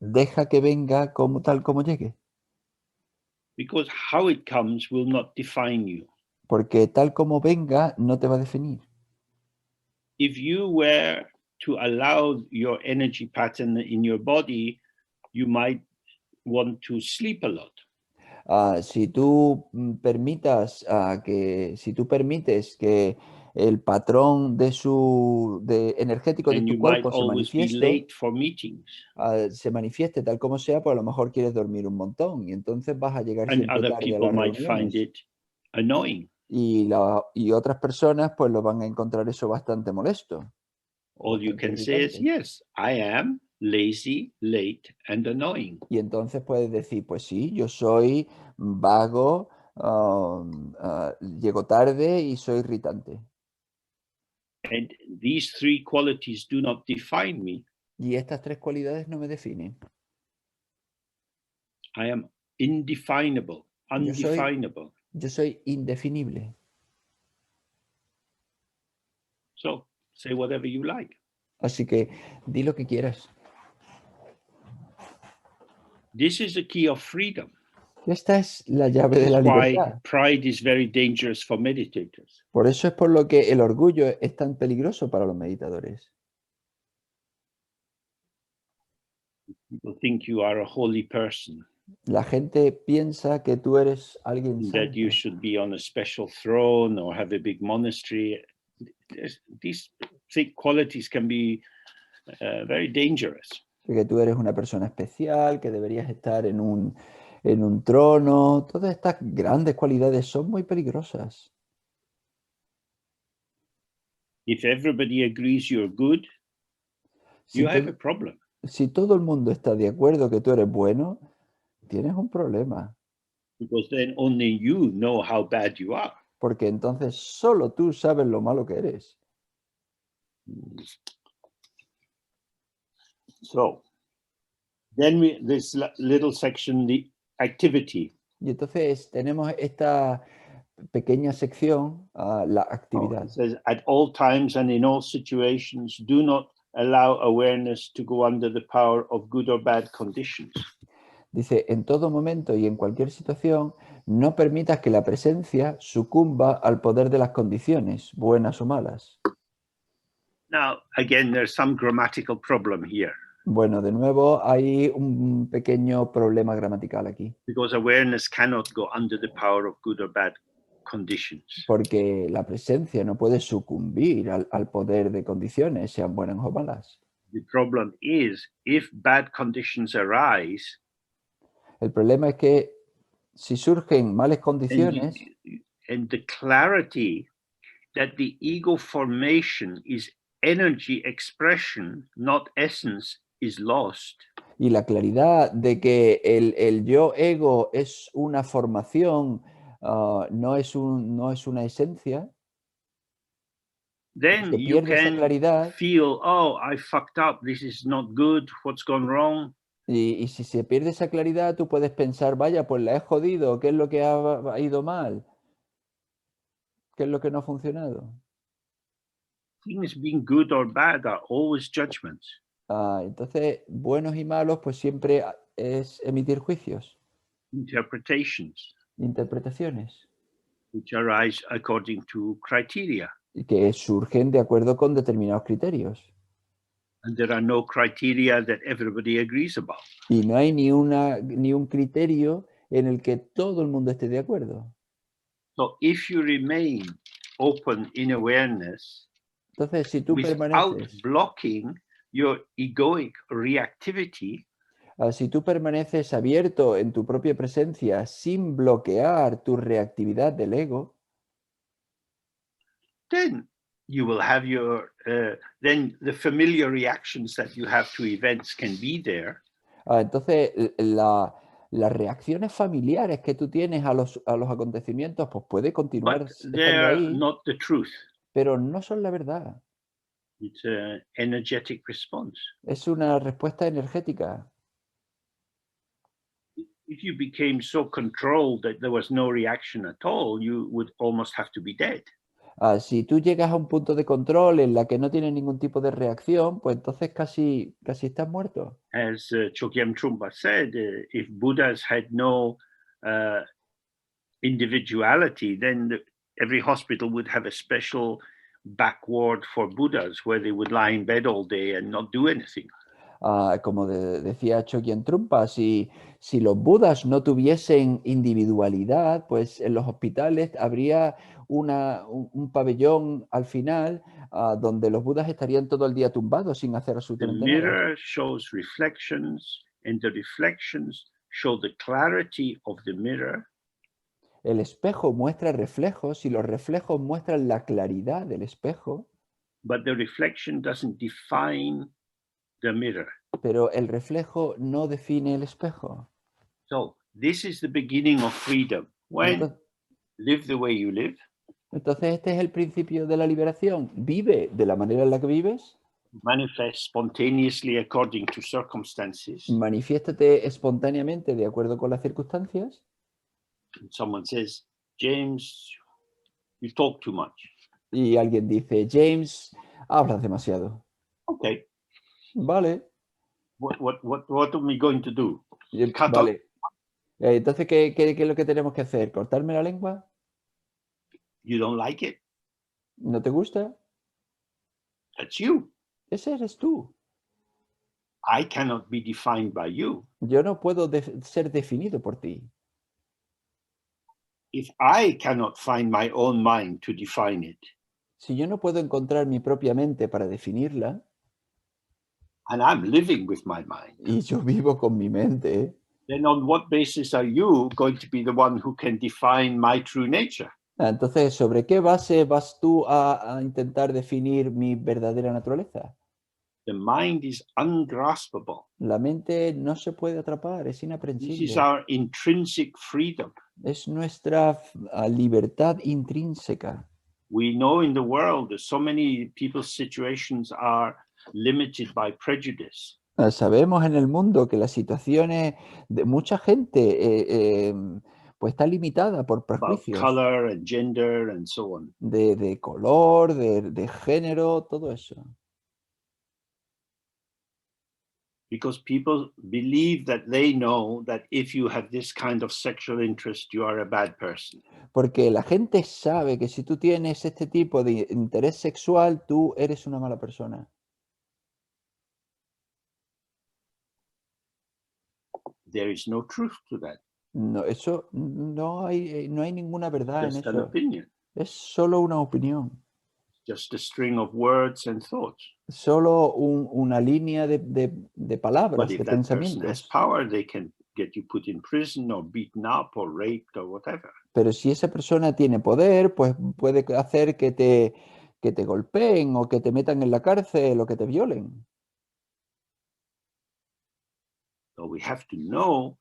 [SPEAKER 2] Deja que venga como tal como llegue.
[SPEAKER 1] Because how it comes will not define you.
[SPEAKER 2] Porque tal como venga no te va a definir.
[SPEAKER 1] If you were to allow your energy pattern in your body, you might want to sleep a lot.
[SPEAKER 2] Si tú permites que el patrón energético de
[SPEAKER 1] And
[SPEAKER 2] tu
[SPEAKER 1] you might
[SPEAKER 2] cuerpo
[SPEAKER 1] always be late for meetings.
[SPEAKER 2] se manifieste tal como sea, pues a lo mejor quieres dormir un montón y entonces vas a llegar
[SPEAKER 1] And
[SPEAKER 2] siempre
[SPEAKER 1] other
[SPEAKER 2] tarde a
[SPEAKER 1] people
[SPEAKER 2] las
[SPEAKER 1] might find
[SPEAKER 2] reuniones.
[SPEAKER 1] it annoying.
[SPEAKER 2] Y otras personas pues lo van a encontrar eso bastante molesto.
[SPEAKER 1] All you
[SPEAKER 2] bastante
[SPEAKER 1] can say is,
[SPEAKER 2] irritante.
[SPEAKER 1] yes, I am lazy, late, and annoying.
[SPEAKER 2] Y entonces puedes decir, pues sí, yo soy vago, llego tarde y soy irritante.
[SPEAKER 1] And these three qualities do not define me.
[SPEAKER 2] Y estas tres cualidades no me definen.
[SPEAKER 1] I am indefinable, undefinable.
[SPEAKER 2] Yo soy indefinible.
[SPEAKER 1] So say whatever you like.
[SPEAKER 2] Así que di lo que quieras.
[SPEAKER 1] This is the key of freedom.
[SPEAKER 2] Esta es la llave de
[SPEAKER 1] This
[SPEAKER 2] la
[SPEAKER 1] is why
[SPEAKER 2] libertad.
[SPEAKER 1] pride is very dangerous for meditators.
[SPEAKER 2] Por eso es por lo que el orgullo es tan peligroso para los meditadores.
[SPEAKER 1] People think you are a holy person,
[SPEAKER 2] La gente piensa que tú eres alguien
[SPEAKER 1] that you
[SPEAKER 2] santo,
[SPEAKER 1] should be on a special throne or have a big monastery. These three qualities can be very dangerous.
[SPEAKER 2] que tú eres una persona especial, que deberías estar en un trono. Todas estas grandes cualidades son muy peligrosas.
[SPEAKER 1] If everybody agrees you're good,
[SPEAKER 2] Si,
[SPEAKER 1] you have a problem.
[SPEAKER 2] si todo el mundo está de acuerdo que tú eres bueno, tienes un problema.
[SPEAKER 1] Because then only you know how bad you are.
[SPEAKER 2] Porque entonces solo tú sabes lo malo que eres.
[SPEAKER 1] So then this little section, the activity.
[SPEAKER 2] Y entonces tenemos esta pequeña sección, la actividad.
[SPEAKER 1] It says, at all times and in all situations, do not allow awareness to go under the power of good or bad conditions.
[SPEAKER 2] Dice, en todo momento y en cualquier situación, no permitas que la presencia sucumba al poder de las condiciones, buenas o malas.
[SPEAKER 1] Now, again, there's some grammatical problem here.
[SPEAKER 2] Bueno, de nuevo hay un pequeño problema gramatical aquí.
[SPEAKER 1] Because awareness cannot go under the power of good or bad conditions.
[SPEAKER 2] Porque la presencia no puede sucumbir al poder de condiciones, sean buenas o malas.
[SPEAKER 1] The problem is, if bad conditions arise,
[SPEAKER 2] El problema es que si surgen malas condiciones,
[SPEAKER 1] and the clarity that the ego formation is energy expression, not essence, is lost,
[SPEAKER 2] y la claridad de que el yo ego es una formación, no es una esencia,
[SPEAKER 1] then
[SPEAKER 2] se
[SPEAKER 1] you
[SPEAKER 2] pierde esa
[SPEAKER 1] can
[SPEAKER 2] claridad
[SPEAKER 1] feel, oh, I fucked up, this is not good, what's gone wrong?
[SPEAKER 2] y si se pierde esa claridad tú puedes pensar, vaya, pues la he jodido, ¿qué es lo que ha ido mal? ¿Qué es lo que no ha funcionado?
[SPEAKER 1] Things being good or bad are always judgments.
[SPEAKER 2] Entonces, buenos y malos, pues siempre es emitir juicios,
[SPEAKER 1] Interpretations
[SPEAKER 2] interpretaciones,
[SPEAKER 1] which arise according to criteria,
[SPEAKER 2] y que surgen de acuerdo con determinados criterios.
[SPEAKER 1] and there are no criteria that everybody agrees about.
[SPEAKER 2] Y no hay ni un criterio en el que todo el mundo esté de acuerdo.
[SPEAKER 1] So if you remain open in awareness
[SPEAKER 2] Entonces, si tú
[SPEAKER 1] without
[SPEAKER 2] permaneces,
[SPEAKER 1] blocking your egoic reactivity,
[SPEAKER 2] si tú permaneces abierto en tu propia presencia sin bloquear tu reactividad del ego,
[SPEAKER 1] then you will have your then the familiar reactions that you have to events can be there,
[SPEAKER 2] entonces las reacciones familiares que tú tienes a los acontecimientos, pues puede continuar
[SPEAKER 1] but
[SPEAKER 2] estando
[SPEAKER 1] they're
[SPEAKER 2] ahí,
[SPEAKER 1] not the truth.
[SPEAKER 2] pero no son la verdad.
[SPEAKER 1] It's an energetic response.
[SPEAKER 2] Es una respuesta energética.
[SPEAKER 1] If you became so controlled that there was no reaction at all, you would almost have to be dead.
[SPEAKER 2] Si tú llegas a un punto de control en la que no tienes ningún tipo de reacción, pues entonces casi estás muerto.
[SPEAKER 1] As Chogyam Trungpa said, if Buddhas had no individuality, then every hospital would have a special back ward for Buddhas where they would lie in bed all day and not do anything.
[SPEAKER 2] Como decía Chogyam Trungpa, si los budas no tuviesen individualidad, pues en los hospitales habría un pabellón al final donde los budas estarían todo el día tumbados sin hacer
[SPEAKER 1] The
[SPEAKER 2] absolutamente nada.
[SPEAKER 1] mirror shows reflections, and the reflections show the clarity of the mirror.
[SPEAKER 2] El espejo muestra reflejos y los reflejos muestran la claridad del espejo.
[SPEAKER 1] But the reflection doesn't define the mirror.
[SPEAKER 2] Pero el reflejo no define el espejo.
[SPEAKER 1] So this is the beginning of freedom. When live the way you live.
[SPEAKER 2] Entonces este es el principio de la liberación. Vive de la manera en la que vives.
[SPEAKER 1] Manifest spontaneously according to circumstances.
[SPEAKER 2] Manifiéstate espontáneamente de acuerdo con las circunstancias.
[SPEAKER 1] And someone says, James, you talk too much.
[SPEAKER 2] Y alguien dice, James, hablas demasiado.
[SPEAKER 1] Okay.
[SPEAKER 2] Vale.
[SPEAKER 1] What am I going to do?
[SPEAKER 2] Vale. Entonces, ¿qué es lo que tenemos que hacer? ¿Cortarme la lengua?
[SPEAKER 1] You don't like it?
[SPEAKER 2] ¿No te gusta?
[SPEAKER 1] That's you.
[SPEAKER 2] Ese eres tú.
[SPEAKER 1] I cannot be defined by you.
[SPEAKER 2] Yo no puedo ser definido por ti.
[SPEAKER 1] If I cannot find my own mind to define it,
[SPEAKER 2] si yo no puedo encontrar mi propia mente para definirla,
[SPEAKER 1] and I'm living with my mind,
[SPEAKER 2] y yo vivo con mi mente,
[SPEAKER 1] then on what basis are you going to be the one who can define my true nature?
[SPEAKER 2] Entonces, ¿sobre qué base vas tú a intentar definir mi verdadera naturaleza?
[SPEAKER 1] The mind is ungraspable.
[SPEAKER 2] La mente no se puede atrapar, es
[SPEAKER 1] This is
[SPEAKER 2] inaprensible.
[SPEAKER 1] our intrinsic freedom.
[SPEAKER 2] Es nuestra libertad intrínseca.
[SPEAKER 1] We know in the world that so many people's situations are limited by prejudice.
[SPEAKER 2] Sabemos en el mundo que las situaciones de mucha gente pues está limitada por
[SPEAKER 1] About
[SPEAKER 2] prejuicios
[SPEAKER 1] color and gender and so on.
[SPEAKER 2] de color, de género, todo eso.
[SPEAKER 1] Because people believe that they know that if you have this kind of sexual interest, you are a bad person.
[SPEAKER 2] Porque la gente sabe que si tú tienes este tipo de interés sexual, tú eres una mala persona.
[SPEAKER 1] There is no truth to that.
[SPEAKER 2] No, eso no hay ninguna verdad en
[SPEAKER 1] Just an
[SPEAKER 2] eso.
[SPEAKER 1] opinion.
[SPEAKER 2] Es solo una opinión.
[SPEAKER 1] Just a string of words and thoughts.
[SPEAKER 2] Solo una línea de palabras,
[SPEAKER 1] But if
[SPEAKER 2] de
[SPEAKER 1] that person has
[SPEAKER 2] pensamientos.
[SPEAKER 1] power, they can get you put in prison or beaten up or raped or whatever.
[SPEAKER 2] Pero si esa persona tiene poder, pues puede hacer que te golpeen o que te metan en la cárcel o que te violen.
[SPEAKER 1] So we have to know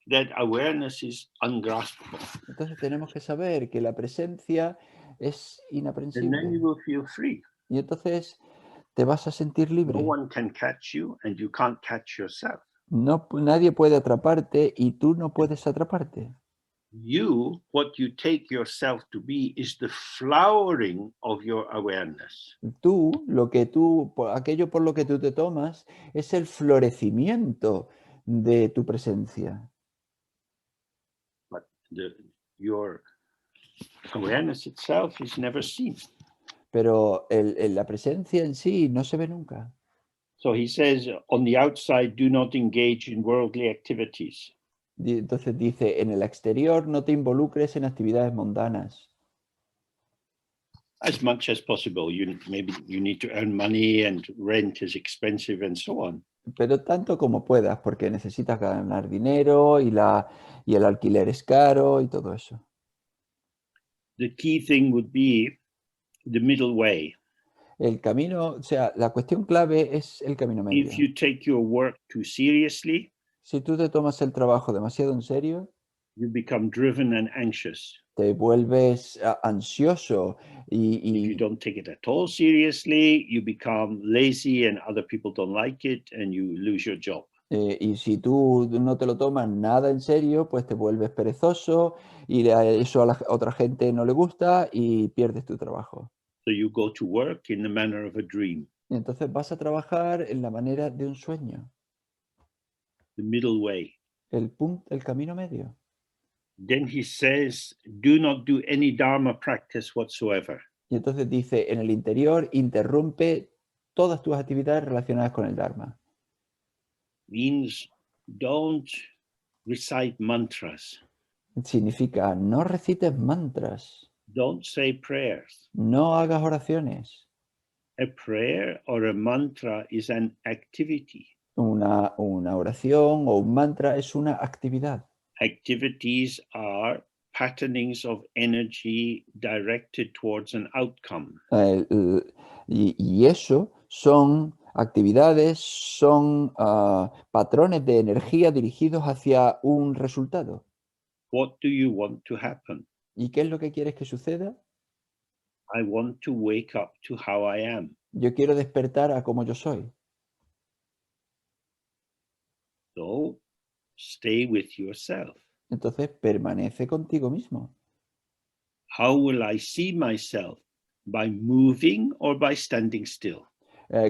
[SPEAKER 1] that awareness is ungraspable.
[SPEAKER 2] Entonces tenemos que saber que la presencia es
[SPEAKER 1] And then
[SPEAKER 2] inaprensible.
[SPEAKER 1] you will feel free.
[SPEAKER 2] Y entonces te vas a sentir
[SPEAKER 1] No
[SPEAKER 2] libre.
[SPEAKER 1] one can catch you and you can't catch yourself.
[SPEAKER 2] Nadie puede atraparte y tú no puedes atraparte.
[SPEAKER 1] You, what you take yourself to be, is the flowering of your awareness.
[SPEAKER 2] Tú, aquello por lo que tú te tomas, es el florecimiento de tu presencia.
[SPEAKER 1] But your awareness itself is never seen.
[SPEAKER 2] Pero la presencia en sí no se ve nunca.
[SPEAKER 1] So he says, on the outside, do not engage in worldly activities.
[SPEAKER 2] Entonces dice, en el exterior no te involucres en actividades mundanas.
[SPEAKER 1] As much as possible. Maybe you need to earn money and rent is expensive and so on.
[SPEAKER 2] Pero tanto como puedas, porque necesitas ganar dinero y el alquiler es caro y todo eso.
[SPEAKER 1] The key thing would be the middle way.
[SPEAKER 2] El camino, o sea, la cuestión clave es el camino medio.
[SPEAKER 1] If you take your work too seriously,
[SPEAKER 2] Si tú te tomas el trabajo demasiado en serio,
[SPEAKER 1] you become driven and anxious.
[SPEAKER 2] te vuelves ansioso
[SPEAKER 1] If you don't take it at all seriously, you become lazy and other people don't like it and you lose your job.
[SPEAKER 2] Y si tú no te lo tomas nada en serio, pues te vuelves perezoso y eso a la otra gente no le gusta y pierdes tu trabajo.
[SPEAKER 1] So you go to work in the manner of a dream.
[SPEAKER 2] Y entonces vas a trabajar en la manera de un sueño,
[SPEAKER 1] The middle way.
[SPEAKER 2] el camino medio.
[SPEAKER 1] Then he says, do not do any Dharma practice whatsoever.
[SPEAKER 2] Y entonces dice, en el interior interrumpe todas tus actividades relacionadas con el Dharma.
[SPEAKER 1] Means don't recite mantras.
[SPEAKER 2] Significa, no recites mantras,
[SPEAKER 1] Don't say prayers.
[SPEAKER 2] no hagas oraciones.
[SPEAKER 1] A prayer or a mantra is an activity.
[SPEAKER 2] Una oración o un mantra es una actividad.
[SPEAKER 1] Activities are patternings of energy directed towards an outcome.
[SPEAKER 2] Y eso son actividades, son patrones de energía dirigidos hacia un resultado.
[SPEAKER 1] What do you want to happen?
[SPEAKER 2] ¿Y qué es lo que quieres que suceda?
[SPEAKER 1] I want to wake up to how I am.
[SPEAKER 2] Yo quiero despertar a cómo yo soy.
[SPEAKER 1] So stay with yourself.
[SPEAKER 2] Entonces permanece contigo mismo.
[SPEAKER 1] How will I see myself? By moving or by standing still?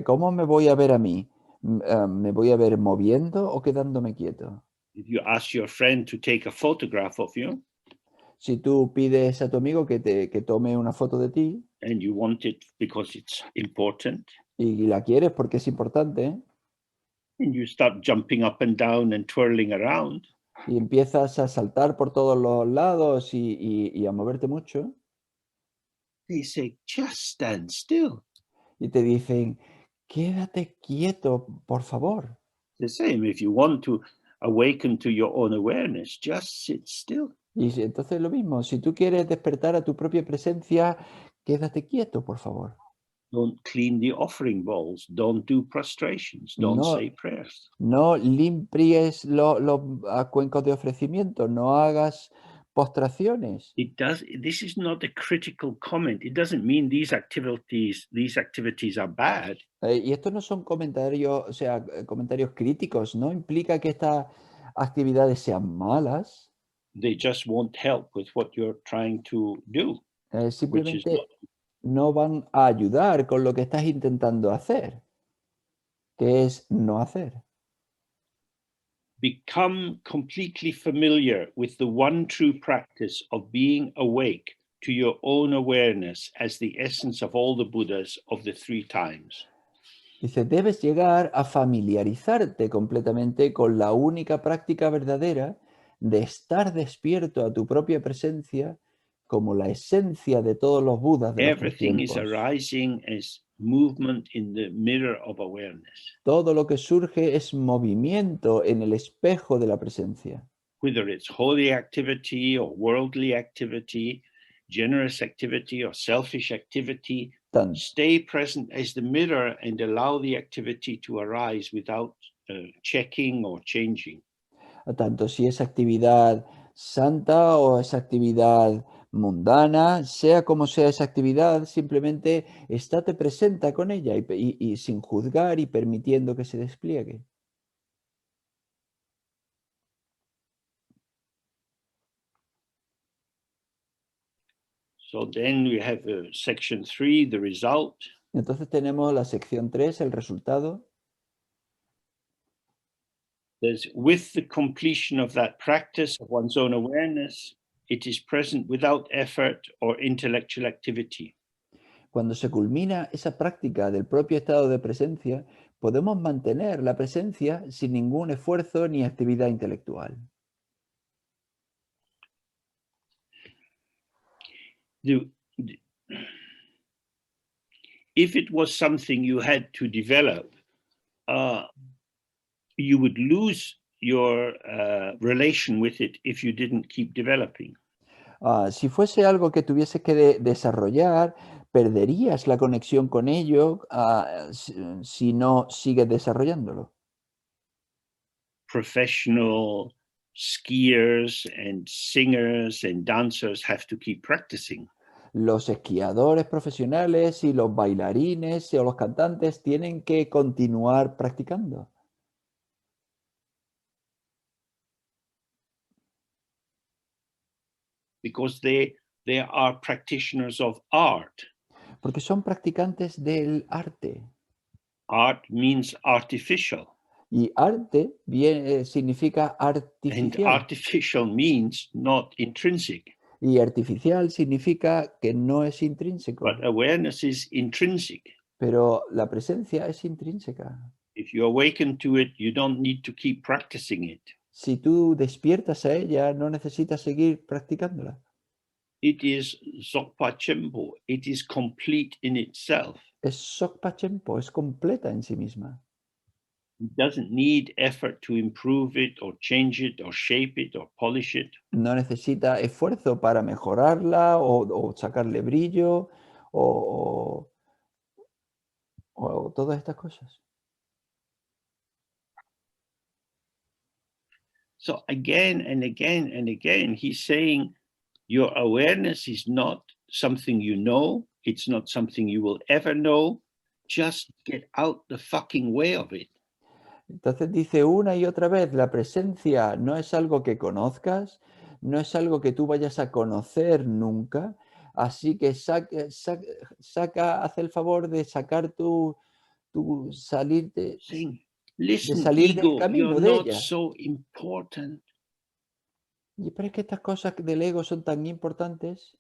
[SPEAKER 2] ¿Cómo me voy a ver a mí? ¿Me voy a ver moviendo o quedándome quieto?
[SPEAKER 1] If you ask your friend to take a photograph of you,
[SPEAKER 2] Si tú pides a tu amigo que tome una foto de ti
[SPEAKER 1] and you want it because it's important,
[SPEAKER 2] y la quieres porque es importante,
[SPEAKER 1] and you start jumping up and down and twirling around,
[SPEAKER 2] y empiezas a saltar por todos los lados y a moverte mucho,
[SPEAKER 1] they say, just stand still.
[SPEAKER 2] y te dicen, quédate quieto, por favor.
[SPEAKER 1] The same, if you want to awaken to your own awareness, just sit still.
[SPEAKER 2] Y entonces lo mismo, si tú quieres despertar a tu propia presencia, quédate quieto, por favor.
[SPEAKER 1] Don't clean the offering bowls. Don't do prostrations. Don't say prayers.
[SPEAKER 2] No limpies los cuencos de ofrecimiento, no hagas postraciones.
[SPEAKER 1] This is not a critical comment. It doesn't mean these activities are bad.
[SPEAKER 2] Y estos no son comentarios, o sea, comentarios críticos, no implica que estas actividades sean malas.
[SPEAKER 1] They just won't help with what you're trying to do.
[SPEAKER 2] Simplemente no van a ayudar con lo que estás intentando hacer, que es no hacer.
[SPEAKER 1] Become completely familiar with the one true practice of being awake to your own awareness as the essence of all the Buddhas of the three times.
[SPEAKER 2] Dice, debes llegar a familiarizarte completamente con la única práctica verdadera de estar despierto a tu propia presencia como la esencia de todos los Budas de los tres
[SPEAKER 1] Everything is
[SPEAKER 2] tiempos.
[SPEAKER 1] arising as movement in the mirror of awareness.
[SPEAKER 2] Todo lo que surge es movimiento en el espejo de la presencia.
[SPEAKER 1] whether it's holy activity or worldly activity, generous activity or selfish activity, stay present as the mirror and allow the activity to arise without checking or changing.
[SPEAKER 2] Tanto si es actividad santa o es actividad mundana, sea como sea esa actividad, simplemente estate presente con ella y sin juzgar y permitiendo que se despliegue.
[SPEAKER 1] So then we have section 3, the result.
[SPEAKER 2] Entonces tenemos la sección 3, el resultado.
[SPEAKER 1] There's with the completion of that practice of one's own awareness, it is present without effort or intellectual activity.
[SPEAKER 2] Cuando se culmina esa práctica del propio estado de presencia, podemos mantener la presencia sin ningún esfuerzo ni actividad intelectual.
[SPEAKER 1] If it was something you had to develop, you would lose your relation with it if you didn't keep developing.
[SPEAKER 2] Si fuese algo que tuviese que desarrollar, perderías la conexión con ello si no sigues desarrollándolo.
[SPEAKER 1] Professional skiers and singers and dancers have to keep practicing.
[SPEAKER 2] Los esquiadores profesionales y los bailarines o los cantantes tienen que continuar practicando.
[SPEAKER 1] Because they are practitioners of art.
[SPEAKER 2] Porque son practicantes del arte.
[SPEAKER 1] Art means artificial.
[SPEAKER 2] Y arte significa artificial.
[SPEAKER 1] And artificial means not intrinsic.
[SPEAKER 2] Y artificial significa que no es intrínseco.
[SPEAKER 1] But awareness is intrinsic.
[SPEAKER 2] Pero la presencia es intrínseca.
[SPEAKER 1] If you awaken to it, you don't need to keep practicing it.
[SPEAKER 2] Si tú despiertas a ella, no necesitas seguir practicándola.
[SPEAKER 1] It is Dzogpa Chenpo. It is complete in itself.
[SPEAKER 2] Es Dzogpa Chenpo, es completa en sí misma.
[SPEAKER 1] It doesn't need effort to improve it or change it or shape it or polish it.
[SPEAKER 2] No necesita esfuerzo para mejorarla o sacarle brillo o todas estas cosas.
[SPEAKER 1] So again and again and again, he's saying your awareness is not something you know. It's not something you will ever know. Just get out the fucking way of it.
[SPEAKER 2] Entonces dice una y otra vez, la presencia no es algo que conozcas, no es algo que tú vayas a conocer nunca, así que haz el favor de sacar salirte,
[SPEAKER 1] Listen,
[SPEAKER 2] de salir del
[SPEAKER 1] ego,
[SPEAKER 2] camino
[SPEAKER 1] you're
[SPEAKER 2] de
[SPEAKER 1] not
[SPEAKER 2] ella.
[SPEAKER 1] so important.
[SPEAKER 2] Y pero es que estas cosas del ego son tan importantes.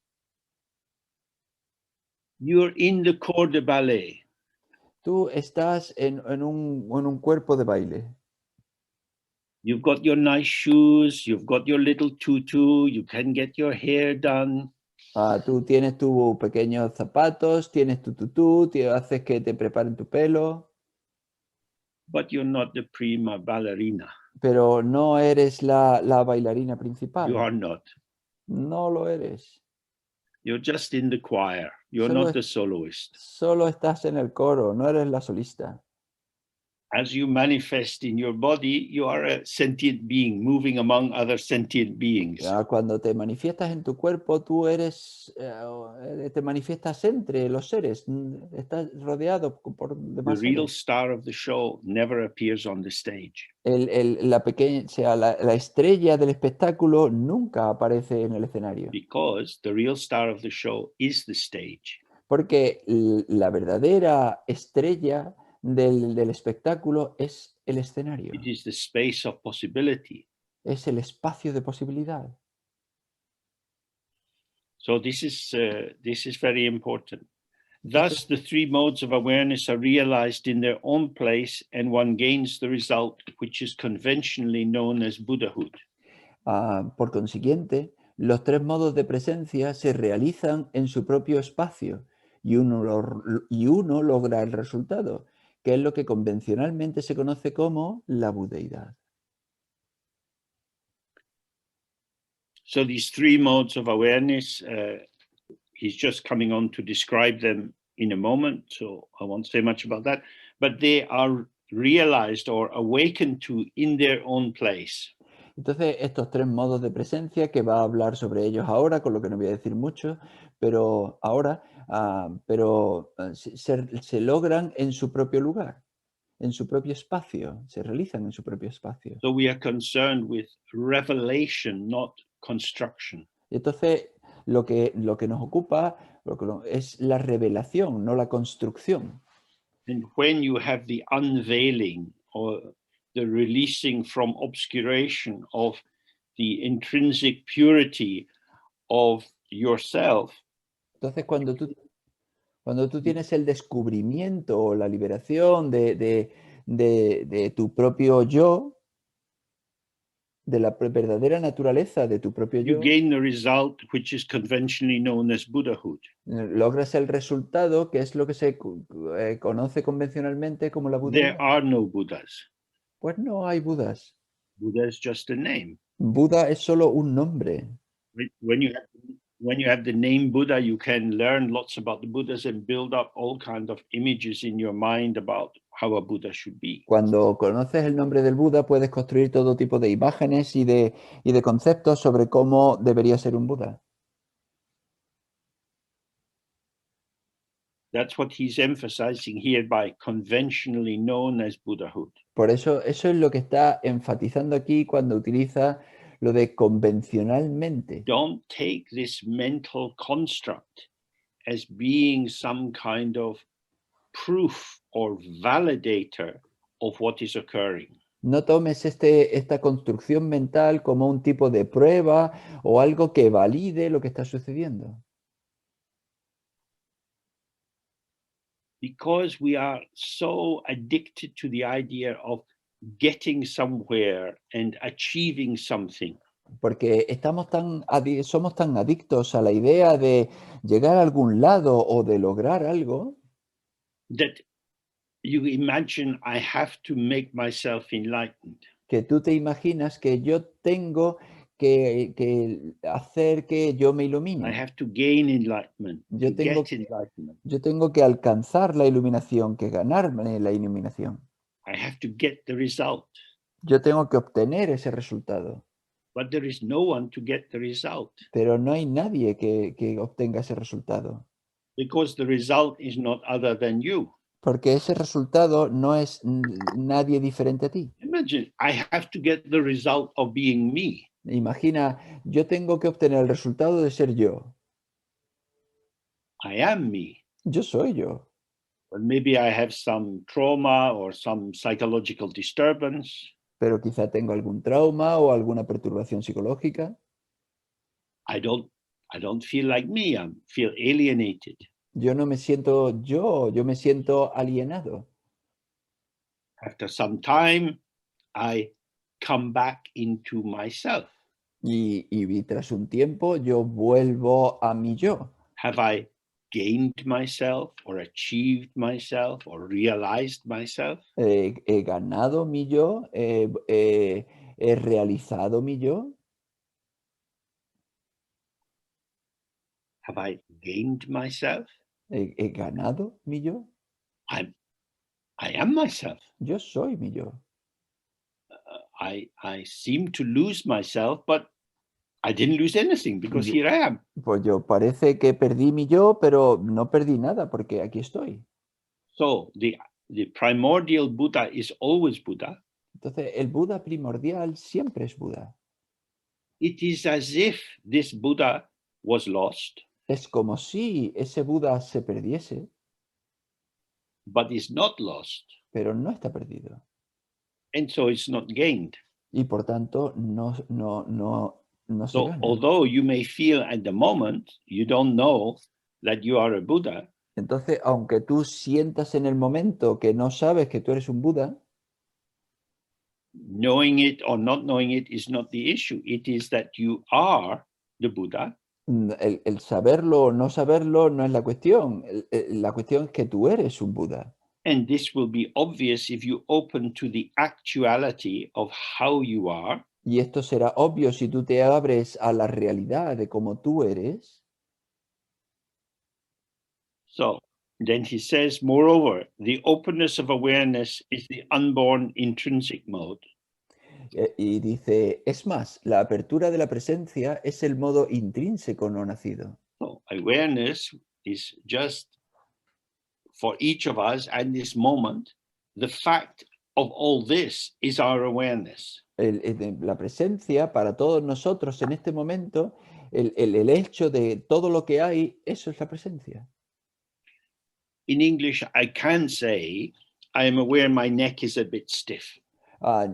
[SPEAKER 1] You're in the corps de ballet.
[SPEAKER 2] Tú estás en un cuerpo de baile.
[SPEAKER 1] You've got your nice shoes, you've got your little tutu, you can get your hair done.
[SPEAKER 2] Tú tienes tus pequeños zapatos, tienes tu tutú, haces que te preparen tu pelo.
[SPEAKER 1] But you're not the prima ballerina.
[SPEAKER 2] Pero no eres la bailarina principal.
[SPEAKER 1] You are not.
[SPEAKER 2] No lo eres.
[SPEAKER 1] You're just in the choir. You're not the soloist.
[SPEAKER 2] Solo estás en el coro, no eres la solista.
[SPEAKER 1] As you manifest in your body, you are a sentient being moving among other sentient beings.
[SPEAKER 2] Cuando te manifiestas en tu cuerpo, tú te manifiestas entre los seres, estás rodeado por demás
[SPEAKER 1] The real
[SPEAKER 2] seres.
[SPEAKER 1] star of the show never appears on the stage.
[SPEAKER 2] La estrella del espectáculo nunca aparece en el escenario.
[SPEAKER 1] Because the real star of the show is the stage.
[SPEAKER 2] Porque la verdadera estrella del espectáculo es el escenario.
[SPEAKER 1] It is the space of possibility.
[SPEAKER 2] Es el espacio de posibilidad.
[SPEAKER 1] So this is very important. Thus, the three modes of awareness are realized in their own place, and one gains the result which is conventionally known as Buddhahood.
[SPEAKER 2] Por consiguiente, los tres modos de presencia se realizan en su propio espacio y uno logra el resultado, que es lo que convencionalmente se conoce como la budeidad.
[SPEAKER 1] So these three modes of awareness, he's just coming on to describe them in a moment, so I won't say much about that, but they are realized or awakened to in their own place.
[SPEAKER 2] Entonces, estos tres modos de presencia, que va a hablar sobre ellos ahora, con lo que no voy a decir mucho, pero ahora, se logran en su propio lugar, en su propio espacio, se realizan en su propio espacio.
[SPEAKER 1] So we are concerned with revelation, not construction.
[SPEAKER 2] Y entonces, lo que nos ocupa es la revelación, no la construcción.
[SPEAKER 1] And when you have the unveiling or the releasing from obscuration of the intrinsic purity of yourself,
[SPEAKER 2] Entonces, cuando tú tienes el descubrimiento o la liberación de tu propio yo, de la verdadera naturaleza de tu propio
[SPEAKER 1] you
[SPEAKER 2] yo,
[SPEAKER 1] gain the result which is conventionally known as Buddhahood.
[SPEAKER 2] logras el resultado que es lo que se conoce convencionalmente como la
[SPEAKER 1] There
[SPEAKER 2] Budeidad.
[SPEAKER 1] are no Buddhas.
[SPEAKER 2] Pues no hay Budas.
[SPEAKER 1] Buddha is just a name.
[SPEAKER 2] Buda es solo un nombre.
[SPEAKER 1] When you have the name Buddha, you can learn lots about the Buddhas and build up all kinds of images in your mind about how a Buddha should be.
[SPEAKER 2] Cuando conoces el nombre del Buda, puedes construir todo tipo de imágenes y de conceptos sobre cómo debería ser un Buda.
[SPEAKER 1] That's what he's emphasizing here by conventionally known as Buddhahood.
[SPEAKER 2] Por eso es lo que está enfatizando aquí cuando utiliza lo de convencionalmente.
[SPEAKER 1] Don't take this mental construct as being some kind of proof or validator of what is occurring.
[SPEAKER 2] No tomes esta construcción mental como un tipo de prueba o algo que valide lo que está sucediendo.
[SPEAKER 1] Because we are so addicted to the idea of getting somewhere and achieving something.
[SPEAKER 2] Porque somos tan adictos a la idea de llegar a algún lado o de lograr algo,
[SPEAKER 1] That you imagine I have to make myself enlightened.
[SPEAKER 2] que tú te imaginas que yo tengo que hacer que yo me
[SPEAKER 1] I
[SPEAKER 2] ilumine.
[SPEAKER 1] have to gain enlightenment,
[SPEAKER 2] Yo
[SPEAKER 1] to
[SPEAKER 2] tengo,
[SPEAKER 1] get enlightenment.
[SPEAKER 2] yo tengo que alcanzar la iluminación, que ganarme la iluminación.
[SPEAKER 1] I have to get the result.
[SPEAKER 2] Yo tengo que obtener ese resultado.
[SPEAKER 1] But there is no one to get the result.
[SPEAKER 2] Pero no hay nadie que obtenga ese resultado.
[SPEAKER 1] Because the result is not other than you.
[SPEAKER 2] Porque ese resultado no es nadie diferente a ti.
[SPEAKER 1] Imagine, I have to get the result of being me.
[SPEAKER 2] Imagina, yo tengo que obtener el resultado de ser yo.
[SPEAKER 1] I am me.
[SPEAKER 2] Yo soy yo.
[SPEAKER 1] But maybe I have some trauma or some psychological disturbance.
[SPEAKER 2] Pero quizá tengo algún trauma o alguna perturbación psicológica.
[SPEAKER 1] I don't feel like me. I feel alienated.
[SPEAKER 2] Yo no me siento yo me siento alienado.
[SPEAKER 1] After some time, I come back into myself.
[SPEAKER 2] Y tras un tiempo yo vuelvo a mi yo.
[SPEAKER 1] Have I gained myself or achieved myself or realized myself?
[SPEAKER 2] He ganado mi yo, he realizado mi yo.
[SPEAKER 1] Have I gained myself?
[SPEAKER 2] He ganado mi yo.
[SPEAKER 1] I am myself.
[SPEAKER 2] Yo soy mi yo.
[SPEAKER 1] I seem to lose myself, but I didn't lose anything because here I am.
[SPEAKER 2] Pues yo parece que perdí mi yo, pero no perdí nada porque aquí estoy.
[SPEAKER 1] So the primordial Buddha is always Buddha.
[SPEAKER 2] Entonces, el Buda primordial siempre es Buda.
[SPEAKER 1] It is as if this Buddha was lost,
[SPEAKER 2] Es como si ese Buda se perdiese,
[SPEAKER 1] but is not lost,
[SPEAKER 2] pero no está perdido.
[SPEAKER 1] and so it's not gained.
[SPEAKER 2] Y por tanto, no se
[SPEAKER 1] So
[SPEAKER 2] gana.
[SPEAKER 1] although you may feel at the moment you don't know that you are a Buddha,
[SPEAKER 2] Entonces, aunque tú sientas en el momento que no sabes que tú eres un Buda,
[SPEAKER 1] knowing it or not knowing it is not the issue. It is that you are the Buddha.
[SPEAKER 2] el saberlo o no saberlo no es la cuestión. La cuestión es que tú eres un Buda.
[SPEAKER 1] And this will be obvious if you open to the actuality of how you are.
[SPEAKER 2] Y esto será obvio si tú te abres a la realidad de cómo tú eres.
[SPEAKER 1] So then he says, moreover, the openness of awareness is the unborn intrinsic mode.
[SPEAKER 2] Y dice, es más, la apertura de la presencia es el modo intrínseco no nacido.
[SPEAKER 1] So awareness is just for each of us at this moment. The fact of all this is our awareness.
[SPEAKER 2] La presencia para todos nosotros en este momento, el hecho de todo lo que hay, eso es la presencia.
[SPEAKER 1] In English, I can say, I am aware my neck is a bit stiff.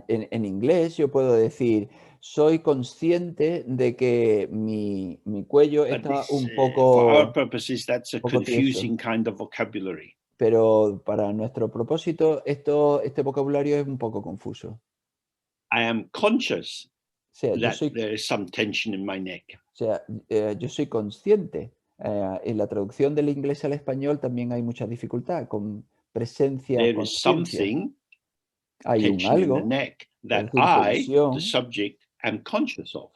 [SPEAKER 2] En inglés yo puedo decir, soy consciente de que mi cuello
[SPEAKER 1] But
[SPEAKER 2] está
[SPEAKER 1] this,
[SPEAKER 2] un
[SPEAKER 1] for our
[SPEAKER 2] poco
[SPEAKER 1] purposes, that's a
[SPEAKER 2] tieso.
[SPEAKER 1] confusing kind of vocabulary.
[SPEAKER 2] Pero para nuestro propósito, este vocabulario es un poco confuso.
[SPEAKER 1] I am conscious
[SPEAKER 2] O sea,
[SPEAKER 1] that there is some tension in my neck.
[SPEAKER 2] yo soy consciente. En la traducción del inglés al español también hay mucha dificultad con presencia,
[SPEAKER 1] There is
[SPEAKER 2] conciencia.
[SPEAKER 1] something,
[SPEAKER 2] Hay un
[SPEAKER 1] tension in the
[SPEAKER 2] algo,
[SPEAKER 1] neck,
[SPEAKER 2] es
[SPEAKER 1] that
[SPEAKER 2] decir,
[SPEAKER 1] I, the
[SPEAKER 2] tensión.
[SPEAKER 1] subject, am conscious of.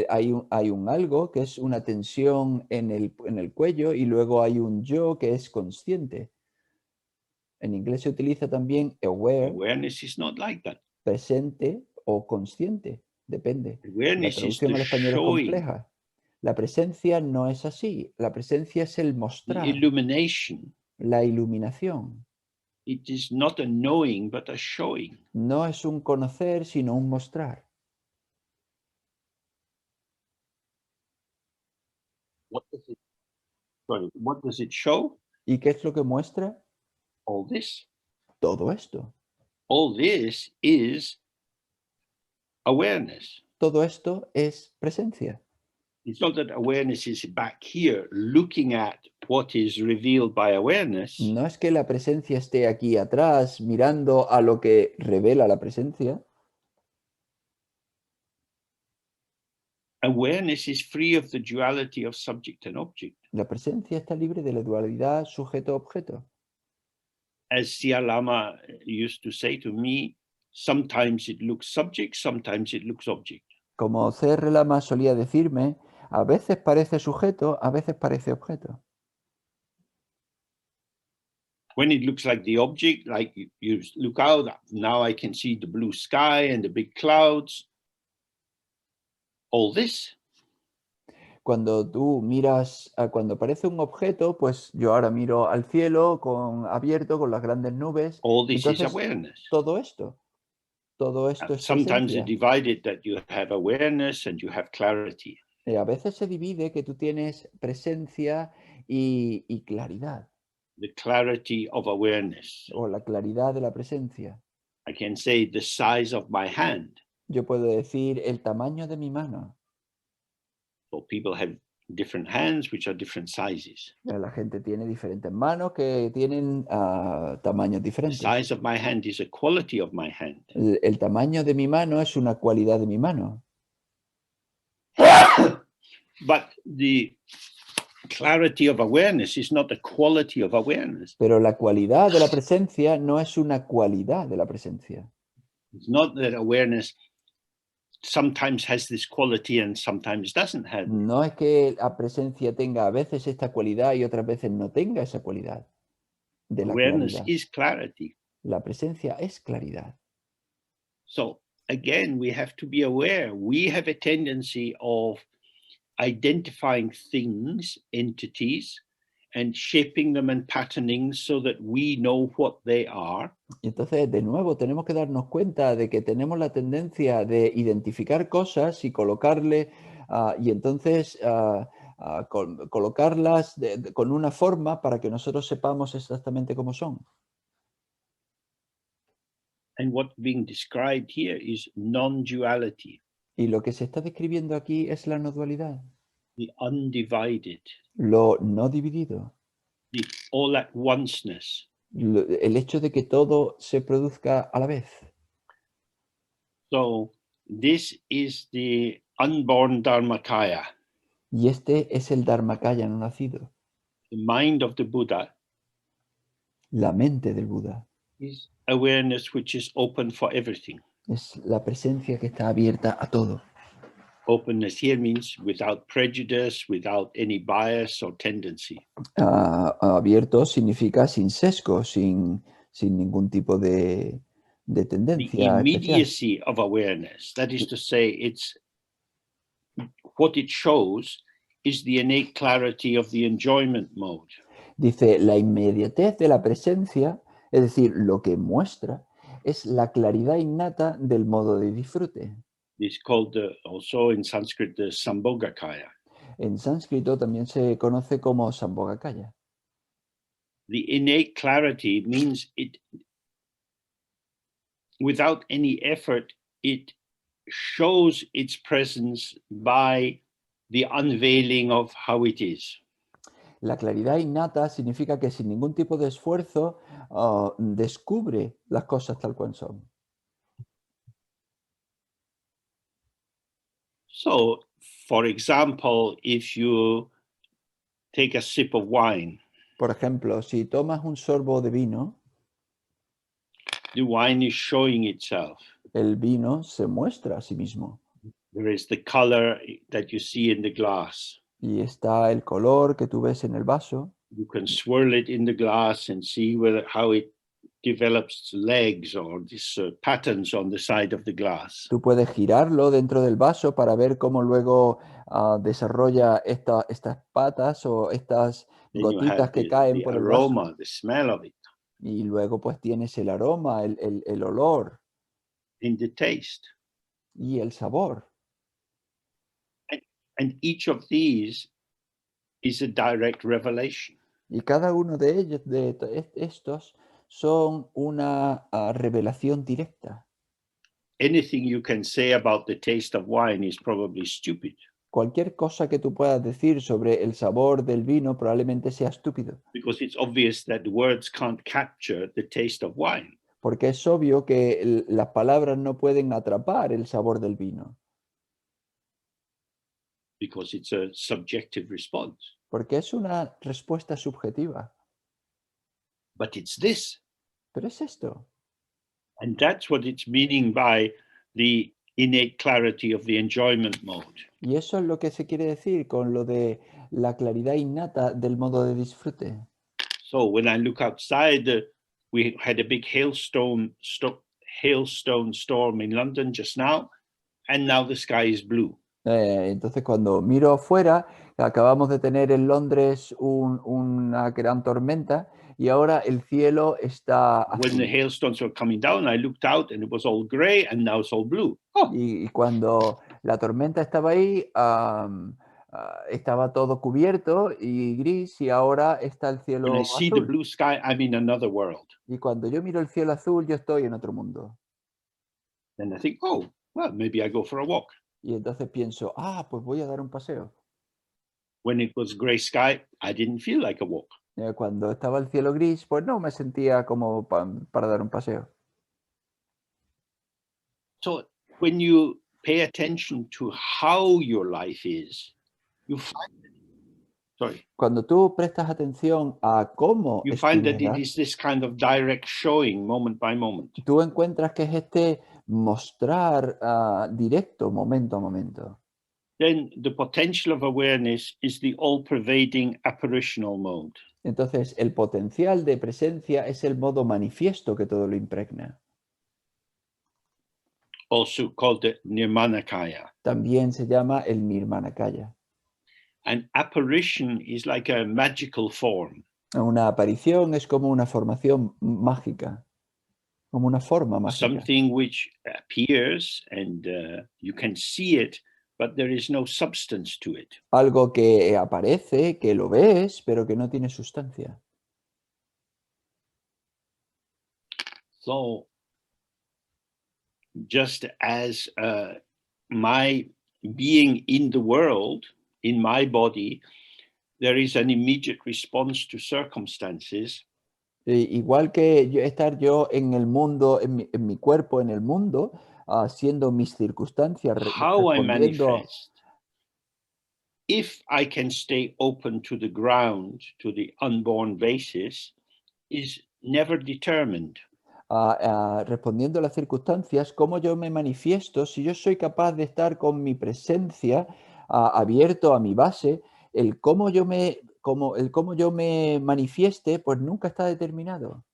[SPEAKER 2] Hay un algo que es una tensión en el cuello y luego hay un yo que es consciente. En inglés se utiliza también aware,
[SPEAKER 1] Awareness is not like that.
[SPEAKER 2] presente o consciente, depende. La
[SPEAKER 1] Awareness is
[SPEAKER 2] traducción
[SPEAKER 1] the
[SPEAKER 2] al español es
[SPEAKER 1] showing,
[SPEAKER 2] compleja. La presencia no es así. La presencia es el
[SPEAKER 1] the
[SPEAKER 2] mostrar,
[SPEAKER 1] illumination.
[SPEAKER 2] la iluminación.
[SPEAKER 1] It is not a knowing, but a showing.
[SPEAKER 2] No es un conocer, sino un mostrar.
[SPEAKER 1] What does it show?
[SPEAKER 2] ¿Y qué es lo que muestra?
[SPEAKER 1] All this.
[SPEAKER 2] Todo esto.
[SPEAKER 1] All this is awareness.
[SPEAKER 2] Todo esto es presencia.
[SPEAKER 1] It's not that awareness is back here looking at what is revealed by awareness.
[SPEAKER 2] No es que la presencia esté aquí atrás mirando a lo que revela la presencia.
[SPEAKER 1] Awareness is free of the duality of subject and object.
[SPEAKER 2] La presencia está libre de la dualidad sujeto-objeto.
[SPEAKER 1] As Sia Lama used to say to me, sometimes it looks subject, sometimes it looks object.
[SPEAKER 2] Como C.R. Lama solía decirme, a veces parece sujeto, a veces parece objeto.
[SPEAKER 1] When it looks like the object, like you look out, now I can see the blue sky and the big clouds. All this.
[SPEAKER 2] Cuando tú miras, cuando parece un objeto, pues yo ahora miro al cielo abierto con las grandes nubes.
[SPEAKER 1] All this is
[SPEAKER 2] Entonces,
[SPEAKER 1] awareness.
[SPEAKER 2] todo esto es
[SPEAKER 1] Sometimes
[SPEAKER 2] presencia.
[SPEAKER 1] it's divided that you have awareness and you have clarity.
[SPEAKER 2] A veces se divide que tú tienes presencia y claridad,
[SPEAKER 1] The clarity of awareness.
[SPEAKER 2] o la claridad de la presencia.
[SPEAKER 1] I can say the size of my hand.
[SPEAKER 2] Yo puedo decir el tamaño de mi mano.
[SPEAKER 1] So people have different hands which are different sizes.
[SPEAKER 2] La gente tiene diferentes manos que tienen tamaños
[SPEAKER 1] The
[SPEAKER 2] diferentes.
[SPEAKER 1] size of my hand is a quality of my hand.
[SPEAKER 2] El tamaño de mi mano es una cualidad de mi mano.
[SPEAKER 1] But the clarity of awareness is not a quality of awareness.
[SPEAKER 2] Pero la cualidad de la presencia no es una cualidad de la presencia.
[SPEAKER 1] It's not that awareness sometimes has this quality and sometimes doesn't have it.
[SPEAKER 2] No es que la presencia tenga a veces esta cualidad y otras veces no tenga esa cualidad de la
[SPEAKER 1] Awareness
[SPEAKER 2] claridad.
[SPEAKER 1] is clarity.
[SPEAKER 2] La presencia es claridad.
[SPEAKER 1] So again, we have to be aware. We have a tendency of identifying things, entities, and shaping them and patterning so that we know what they are.
[SPEAKER 2] Y entonces, de nuevo, tenemos que darnos cuenta de que tenemos la tendencia de identificar cosas y colocarle, y entonces colocarlas con una forma para que nosotros sepamos exactamente cómo son.
[SPEAKER 1] And what's being described here is non-duality,
[SPEAKER 2] Y lo que se está describiendo aquí es la no dualidad,
[SPEAKER 1] the undivided,
[SPEAKER 2] lo no dividido,
[SPEAKER 1] the all-at-onceness.
[SPEAKER 2] el hecho de que todo se produzca a la vez.
[SPEAKER 1] So this is the unborn Dharmakaya,
[SPEAKER 2] Y este es el Dharmakaya no nacido.
[SPEAKER 1] the mind of the Buddha
[SPEAKER 2] La mente del Buda
[SPEAKER 1] is awareness which is open for everything.
[SPEAKER 2] Es la presencia que está abierta a todo.
[SPEAKER 1] Openness here means without prejudice, without any bias or tendency.
[SPEAKER 2] Abierto significa sin sesgo, sin ningún tipo de
[SPEAKER 1] The
[SPEAKER 2] tendencia especial.
[SPEAKER 1] immediacy of awareness, that is to say, it's what it shows is the innate clarity of the enjoyment mode.
[SPEAKER 2] Dice, la inmediatez de la presencia, es decir, lo que muestra, es la claridad innata del modo de disfrute.
[SPEAKER 1] It's called also in Sanskrit the Sambhogakaya.
[SPEAKER 2] En sánscrito también se conoce como Sambhogakaya.
[SPEAKER 1] The innate clarity means it, without any effort, it shows its presence by the unveiling of how it is.
[SPEAKER 2] La claridad innata significa que sin ningún tipo de esfuerzo descubre las cosas tal cual son.
[SPEAKER 1] So, for example, if you take a sip of wine,
[SPEAKER 2] Por ejemplo, si tomas un sorbo de vino,
[SPEAKER 1] the wine is showing itself.
[SPEAKER 2] el vino se muestra a sí mismo.
[SPEAKER 1] There is the color that you see in the glass.
[SPEAKER 2] Y está el color que tú ves en el vaso.
[SPEAKER 1] You can swirl it in the glass and see how it develops legs or these patterns on the side of the glass.
[SPEAKER 2] Tú puedes girarlo dentro del vaso para ver cómo luego desarrolla estas patas o estas
[SPEAKER 1] Then you
[SPEAKER 2] gotitas
[SPEAKER 1] have
[SPEAKER 2] que caen
[SPEAKER 1] the
[SPEAKER 2] por el vaso.
[SPEAKER 1] aroma, the smell of it,
[SPEAKER 2] Y luego pues tienes el aroma, el olor
[SPEAKER 1] and the taste.
[SPEAKER 2] y el sabor.
[SPEAKER 1] And each of these is a direct revelation.
[SPEAKER 2] Y cada uno de ellos, estos, son una revelación directa.
[SPEAKER 1] Anything you can say about the taste of wine is probably stupid.
[SPEAKER 2] Cualquier cosa que tú puedas decir sobre el sabor del vino probablemente sea estúpido.
[SPEAKER 1] Because it's obvious that words can't capture the taste of wine.
[SPEAKER 2] Porque es obvio que las palabras no pueden atrapar el sabor del vino.
[SPEAKER 1] Because it's a subjective response.
[SPEAKER 2] Porque es una respuesta subjetiva.
[SPEAKER 1] But it's this.
[SPEAKER 2] Pero es esto.
[SPEAKER 1] And that's what it's meaning by the innate clarity of the enjoyment mode.
[SPEAKER 2] Y eso es lo que se quiere decir con lo de la claridad innata del modo de disfrute.
[SPEAKER 1] So when I look outside, we had a big hailstone storm in London just now, and now the sky is blue.
[SPEAKER 2] Entonces cuando miro afuera, acabamos de tener en Londres una gran tormenta y ahora el cielo está
[SPEAKER 1] When the
[SPEAKER 2] azul.
[SPEAKER 1] hailstones were coming down, I looked out and it was all gray, and now it's all blue. Oh,
[SPEAKER 2] Y cuando la tormenta estaba ahí, estaba todo cubierto y gris y ahora está el
[SPEAKER 1] when I
[SPEAKER 2] cielo
[SPEAKER 1] see the
[SPEAKER 2] azul.
[SPEAKER 1] blue sky, I'm in another world.
[SPEAKER 2] Y cuando yo miro el cielo azul, yo estoy en otro mundo.
[SPEAKER 1] Then I think, oh, well, maybe I go for a walk.
[SPEAKER 2] Y entonces pienso, pues voy a dar un paseo.
[SPEAKER 1] When it was gray sky, I didn't feel like a walk.
[SPEAKER 2] Cuando estaba el cielo gris, pues no me sentía como para dar un paseo.
[SPEAKER 1] So when you pay attention to how your life is, you find
[SPEAKER 2] Cuando tú prestas atención a cómo
[SPEAKER 1] you
[SPEAKER 2] es tu
[SPEAKER 1] find that it
[SPEAKER 2] vida,
[SPEAKER 1] is this kind of direct showing moment by moment.
[SPEAKER 2] tú encuentras que es este mostrar directo, momento a momento.
[SPEAKER 1] Then the potential of awareness is the all-pervading apparitional mode.
[SPEAKER 2] Entonces, el potencial de presencia es el modo manifiesto que todo lo impregna.
[SPEAKER 1] Also called the Nirmanakaya.
[SPEAKER 2] También se llama el Nirmanakaya.
[SPEAKER 1] An apparition is like a magical form.
[SPEAKER 2] Una aparición es como una formación mágica, como una forma mágica.
[SPEAKER 1] Something which appears and you can see it, but there is no substance to it.
[SPEAKER 2] Algo que aparece, que lo ves, pero que no tiene sustancia.
[SPEAKER 1] So just as my being in the world, in my body, there is an immediate response to circumstances.
[SPEAKER 2] Igual que estar yo en el mundo, en mi cuerpo, en el mundo, siendo mis circunstancias,
[SPEAKER 1] How I
[SPEAKER 2] respondiendo.
[SPEAKER 1] manifest, if I can stay open to the ground, to the unborn basis, is never determined.
[SPEAKER 2] respondiendo a las circunstancias, cómo yo me manifiesto, si yo soy capaz de estar con mi presencia abierto a mi base, el cómo yo me manifieste, pues nunca está determinado.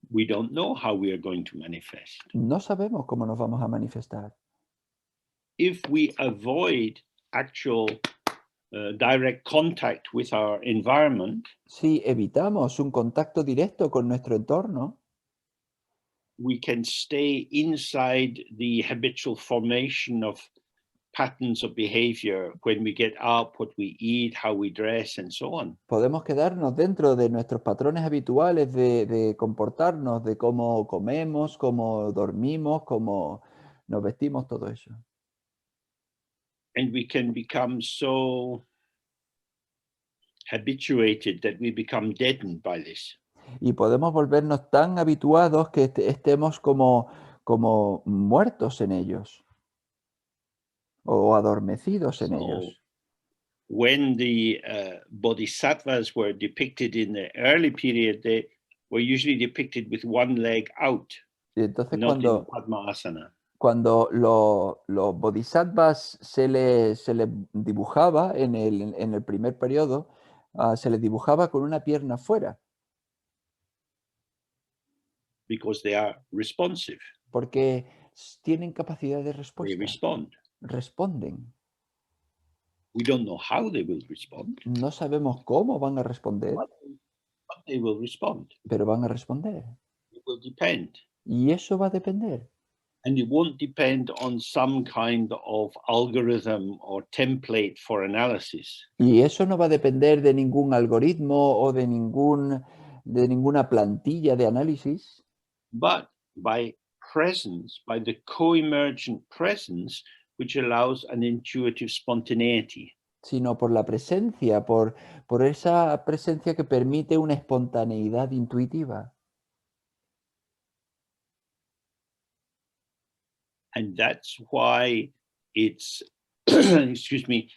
[SPEAKER 1] We don't know how we are going to manifest.
[SPEAKER 2] No sabemos cómo nos vamos a manifestar.
[SPEAKER 1] If we avoid actual direct contact with our environment,
[SPEAKER 2] Si evitamos un contacto directo con nuestro entorno,
[SPEAKER 1] we can stay inside the habitual formation of patterns of behavior when we get up, what we eat, how we dress, and so on.
[SPEAKER 2] podemos quedarnos dentro de nuestros patrones habituales de comportarnos, de cómo comemos, cómo dormimos, cómo nos vestimos, todo eso.
[SPEAKER 1] And we can become so habituated that we become deadened by this.
[SPEAKER 2] Y podemos volvernos tan habituados que estemos como muertos en ellos o adormecidos en ellos.
[SPEAKER 1] So when the bodhisattvas were depicted in the early period, they were usually depicted with one leg out,
[SPEAKER 2] Y entonces
[SPEAKER 1] not in Padmasana.
[SPEAKER 2] cuando los bodhisattvas se le dibujaba en el primer periodo, se les dibujaba con una pierna fuera,
[SPEAKER 1] Because they are responsive.
[SPEAKER 2] porque tienen capacidad de
[SPEAKER 1] They
[SPEAKER 2] respuesta,
[SPEAKER 1] respond.
[SPEAKER 2] responden.
[SPEAKER 1] We don't know how they will respond,
[SPEAKER 2] No sabemos cómo van a responder,
[SPEAKER 1] but they will respond.
[SPEAKER 2] pero van a responder.
[SPEAKER 1] It will depend.
[SPEAKER 2] Y eso va a depender.
[SPEAKER 1] And it won't depend on some kind of algorithm or template for analysis.
[SPEAKER 2] Y eso no va a depender de ningún algoritmo o de ninguna plantilla de análisis,
[SPEAKER 1] But by presence, by the co-emergent presence, which allows an intuitive spontaneity.
[SPEAKER 2] sino por la presencia, por esa presencia que permite una espontaneidad intuitiva.
[SPEAKER 1] And that's why it's, excuse me,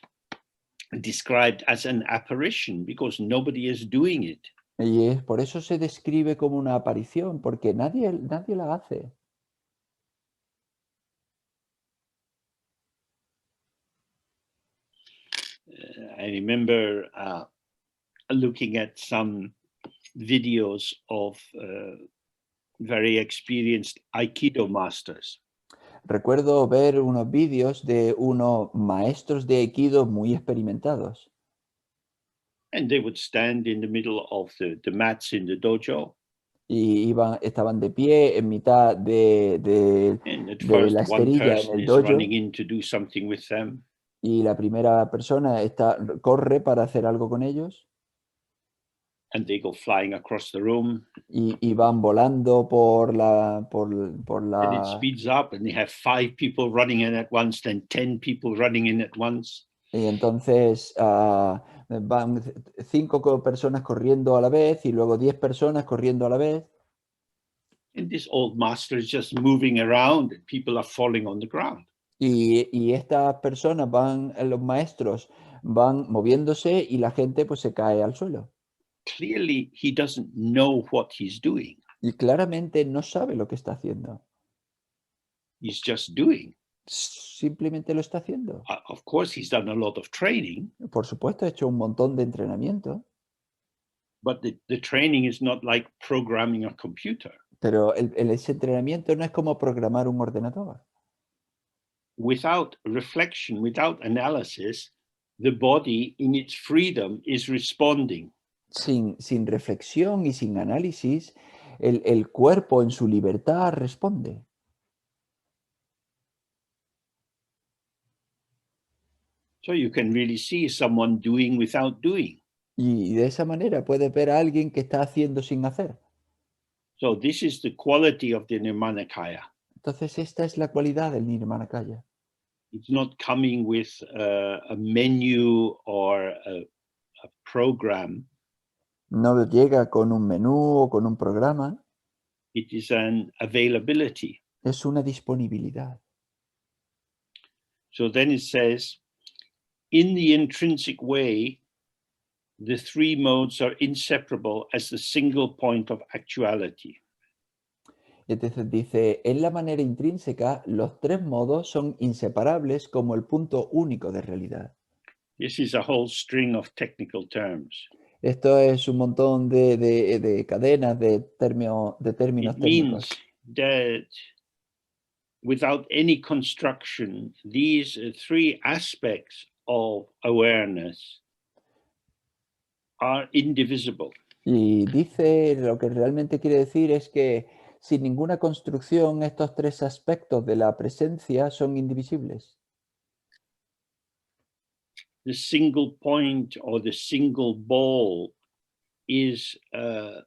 [SPEAKER 1] described as an apparition, because nobody is doing it.
[SPEAKER 2] Y por eso se describe como una aparición, porque nadie la hace.
[SPEAKER 1] I remember looking at some videos of very experienced Aikido masters.
[SPEAKER 2] Recuerdo ver unos vídeos de unos maestros de Aikido muy experimentados.
[SPEAKER 1] And they would stand in the middle of the mats in the dojo.
[SPEAKER 2] Y estaban de pie en mitad de
[SPEAKER 1] And at
[SPEAKER 2] la
[SPEAKER 1] first, one
[SPEAKER 2] esterilla en
[SPEAKER 1] person
[SPEAKER 2] el
[SPEAKER 1] is
[SPEAKER 2] dojo,
[SPEAKER 1] running in to do something with them.
[SPEAKER 2] y la primera persona corre para hacer algo con ellos.
[SPEAKER 1] And they go flying across the room.
[SPEAKER 2] Y van volando por la...
[SPEAKER 1] And it speeds up and they have 5 people running in at once, then 10 people running in at once.
[SPEAKER 2] Y entonces van 5 personas corriendo a la vez y luego 10 personas corriendo a la vez.
[SPEAKER 1] And this old master is just moving around and people are falling on the ground.
[SPEAKER 2] Y estas personas los maestros van moviéndose y la gente pues se cae al suelo.
[SPEAKER 1] Clearly, he doesn't know what he's doing.
[SPEAKER 2] Y claramente no sabe lo que está haciendo.
[SPEAKER 1] He's just doing.
[SPEAKER 2] Simplemente lo está haciendo.
[SPEAKER 1] Of course, he's done a lot of training.
[SPEAKER 2] Por supuesto, ha hecho un montón de entrenamiento.
[SPEAKER 1] But the training is not like programming a computer.
[SPEAKER 2] Pero ese entrenamiento no es como programar un ordenador.
[SPEAKER 1] Without reflection, without analysis, the body in its freedom is responding.
[SPEAKER 2] Sin reflexión y sin análisis, el cuerpo en su libertad responde.
[SPEAKER 1] So you can really see someone doing without doing.
[SPEAKER 2] Y de esa manera puedes ver a alguien que está haciendo sin hacer.
[SPEAKER 1] So this is the quality of the Nirmanakaya.
[SPEAKER 2] Entonces esta es la cualidad del Nirmanakaya.
[SPEAKER 1] It's not coming with a menu or a program.
[SPEAKER 2] No llega con un menú o con un programa.
[SPEAKER 1] It is an availability.
[SPEAKER 2] Es una disponibilidad.
[SPEAKER 1] So then it says, in the intrinsic way, the 3 modes are inseparable as the single point of actuality.
[SPEAKER 2] Entonces dice, en la manera intrínseca, los tres modos son inseparables como el punto único de realidad.
[SPEAKER 1] This is a whole string of technical terms.
[SPEAKER 2] Esto es un montón de cadenas de términos
[SPEAKER 1] It
[SPEAKER 2] técnicos.
[SPEAKER 1] means that without any construction, these three aspects of awareness are indivisible.
[SPEAKER 2] Y dice, lo que realmente quiere decir es que sin ninguna construcción, estos tres aspectos de la presencia son indivisibles.
[SPEAKER 1] The single point or the single ball is to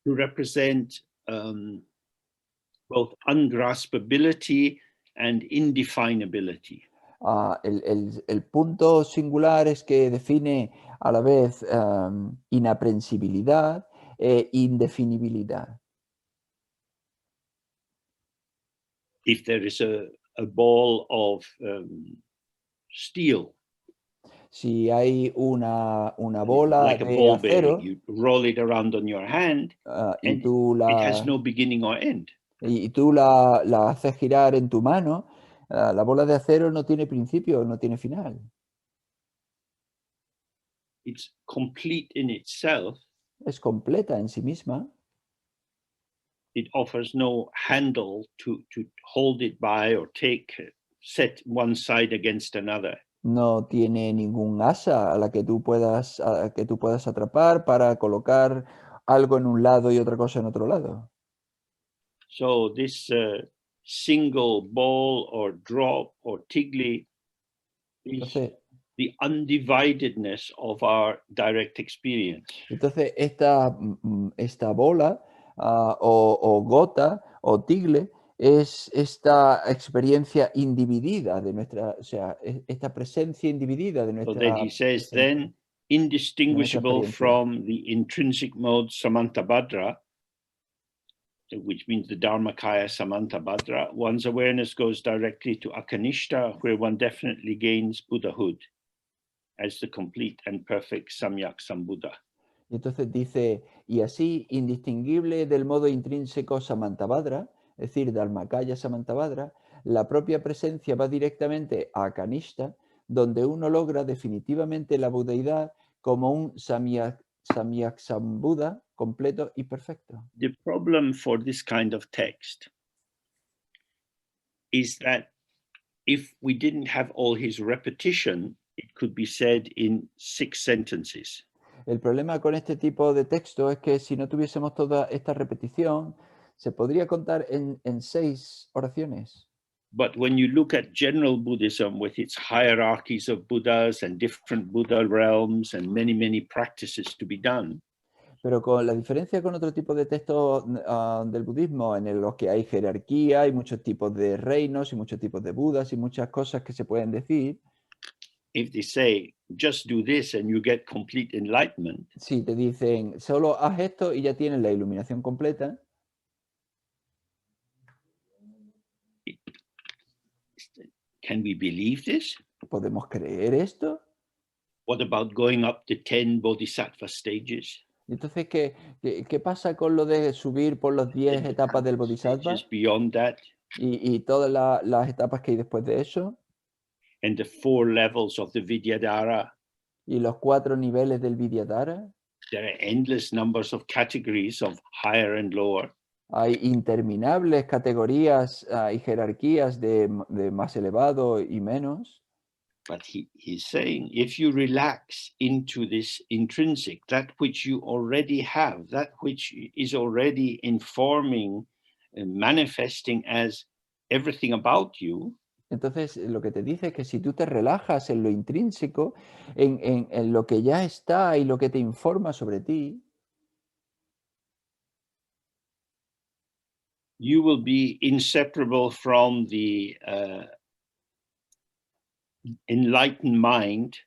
[SPEAKER 1] represent both ungraspability and indefinability.
[SPEAKER 2] El punto singular es que define a la vez inaprensibilidad e indefinibilidad.
[SPEAKER 1] If there is a ball of steel,
[SPEAKER 2] Si hay una bola
[SPEAKER 1] like a
[SPEAKER 2] de
[SPEAKER 1] ball
[SPEAKER 2] acero
[SPEAKER 1] bearing, you roll it around on your hand
[SPEAKER 2] y
[SPEAKER 1] and
[SPEAKER 2] tú
[SPEAKER 1] it has no beginning or end.
[SPEAKER 2] la haces girar en tu mano, la bola de acero no tiene principio, no tiene final.
[SPEAKER 1] It's complete in itself.
[SPEAKER 2] Es completa en sí misma.
[SPEAKER 1] It offers no handle to hold it by or set one side against another.
[SPEAKER 2] No tiene ningún asa a que tú puedas atrapar para colocar algo en un lado y otra cosa en otro lado.
[SPEAKER 1] So this single ball or drop or tigli is
[SPEAKER 2] Entonces,
[SPEAKER 1] the undividedness of our direct experience.
[SPEAKER 2] entonces esta bola o gota o tigle es esta experiencia individida de nuestra, o sea, esta presencia individida de
[SPEAKER 1] So
[SPEAKER 2] nuestra
[SPEAKER 1] then he says,
[SPEAKER 2] presencia,
[SPEAKER 1] then indistinguishable
[SPEAKER 2] experiencia.
[SPEAKER 1] from the intrinsic mode samantabhadra, which means the Dharmakaya samantabhadra, one's awareness goes directly to akanishta, where one definitely gains Buddhahood as the complete and perfect Samyak Sambuddha.
[SPEAKER 2] Y entonces dice, y así, indistinguible del modo intrínseco Samantabhadra, es decir, Dharmakaya Samantabhadra, la propia presencia va directamente a Kanishta, donde uno logra definitivamente la budeidad como un Samyak Sambuddha completo y perfecto.
[SPEAKER 1] The problem for this kind of text is that if we didn't have all his repetition, it could be said in 6 sentences.
[SPEAKER 2] El problema con este tipo de texto es que si no tuviésemos toda esta repetición, se podría contar en 6 oraciones.
[SPEAKER 1] But when you look at general Buddhism with its hierarchies of Buddhas and different Buddha realms and many, many practices to be done,
[SPEAKER 2] Pero con la diferencia con otro tipo de textos del budismo, en los que hay jerarquía, hay muchos tipos de reinos y muchos tipos de budas y muchas cosas que se pueden decir.
[SPEAKER 1] if they say, just do this and you get complete enlightenment,
[SPEAKER 2] Si te dicen, solo haz esto y ya tienes la iluminación completa,
[SPEAKER 1] can we believe this?
[SPEAKER 2] ¿podemos creer esto?
[SPEAKER 1] What about going up the 10 bodhisattva stages?
[SPEAKER 2] Y entonces, ¿qué pasa con lo de subir por las 10 etapas del bodhisattva
[SPEAKER 1] Stages beyond that,
[SPEAKER 2] y todas las etapas que hay después de eso?
[SPEAKER 1] and the 4 levels of the Vidyadhara.
[SPEAKER 2] Y los 4 niveles del Vidyadhara.
[SPEAKER 1] There are endless numbers of categories of higher and lower.
[SPEAKER 2] Hay interminables categorías y jerarquías de más elevado y menos.
[SPEAKER 1] But he's saying, if you relax into this intrinsic, that which you already have, that which is already informing and manifesting as everything about you,
[SPEAKER 2] Entonces, lo que te dice es que si tú te relajas en lo intrínseco, en lo que ya está y lo que te informa sobre ti,
[SPEAKER 1] you will be inseparable from the enlightened mind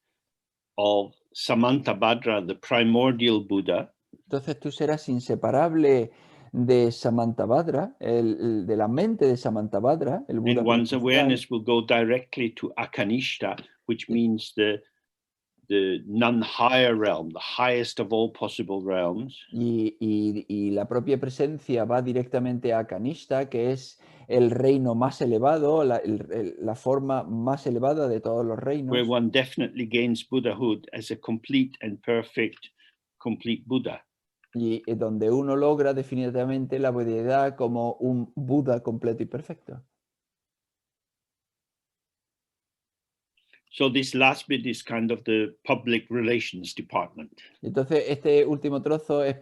[SPEAKER 1] of Samantabhadra, the primordial Buddha.
[SPEAKER 2] entonces tú serás inseparable de Samantabhadra, de la mente de Samantabhadra, el Buda
[SPEAKER 1] And one's
[SPEAKER 2] principal.
[SPEAKER 1] awareness will go directly to Akanishta, which means the the non-higher realm, the highest of all possible realms.
[SPEAKER 2] Y la propia presencia va directamente a Kanishta, que es el reino más elevado, la forma más elevada de todos los
[SPEAKER 1] Where
[SPEAKER 2] reinos,
[SPEAKER 1] one definitely gains Buddhahood as a complete and perfect, complete Buddha.
[SPEAKER 2] y donde uno logra definitivamente la budeidad como un Buda completo y perfecto.
[SPEAKER 1] So this last bit is kind of the public relations department.
[SPEAKER 2] Entonces, este último trozo es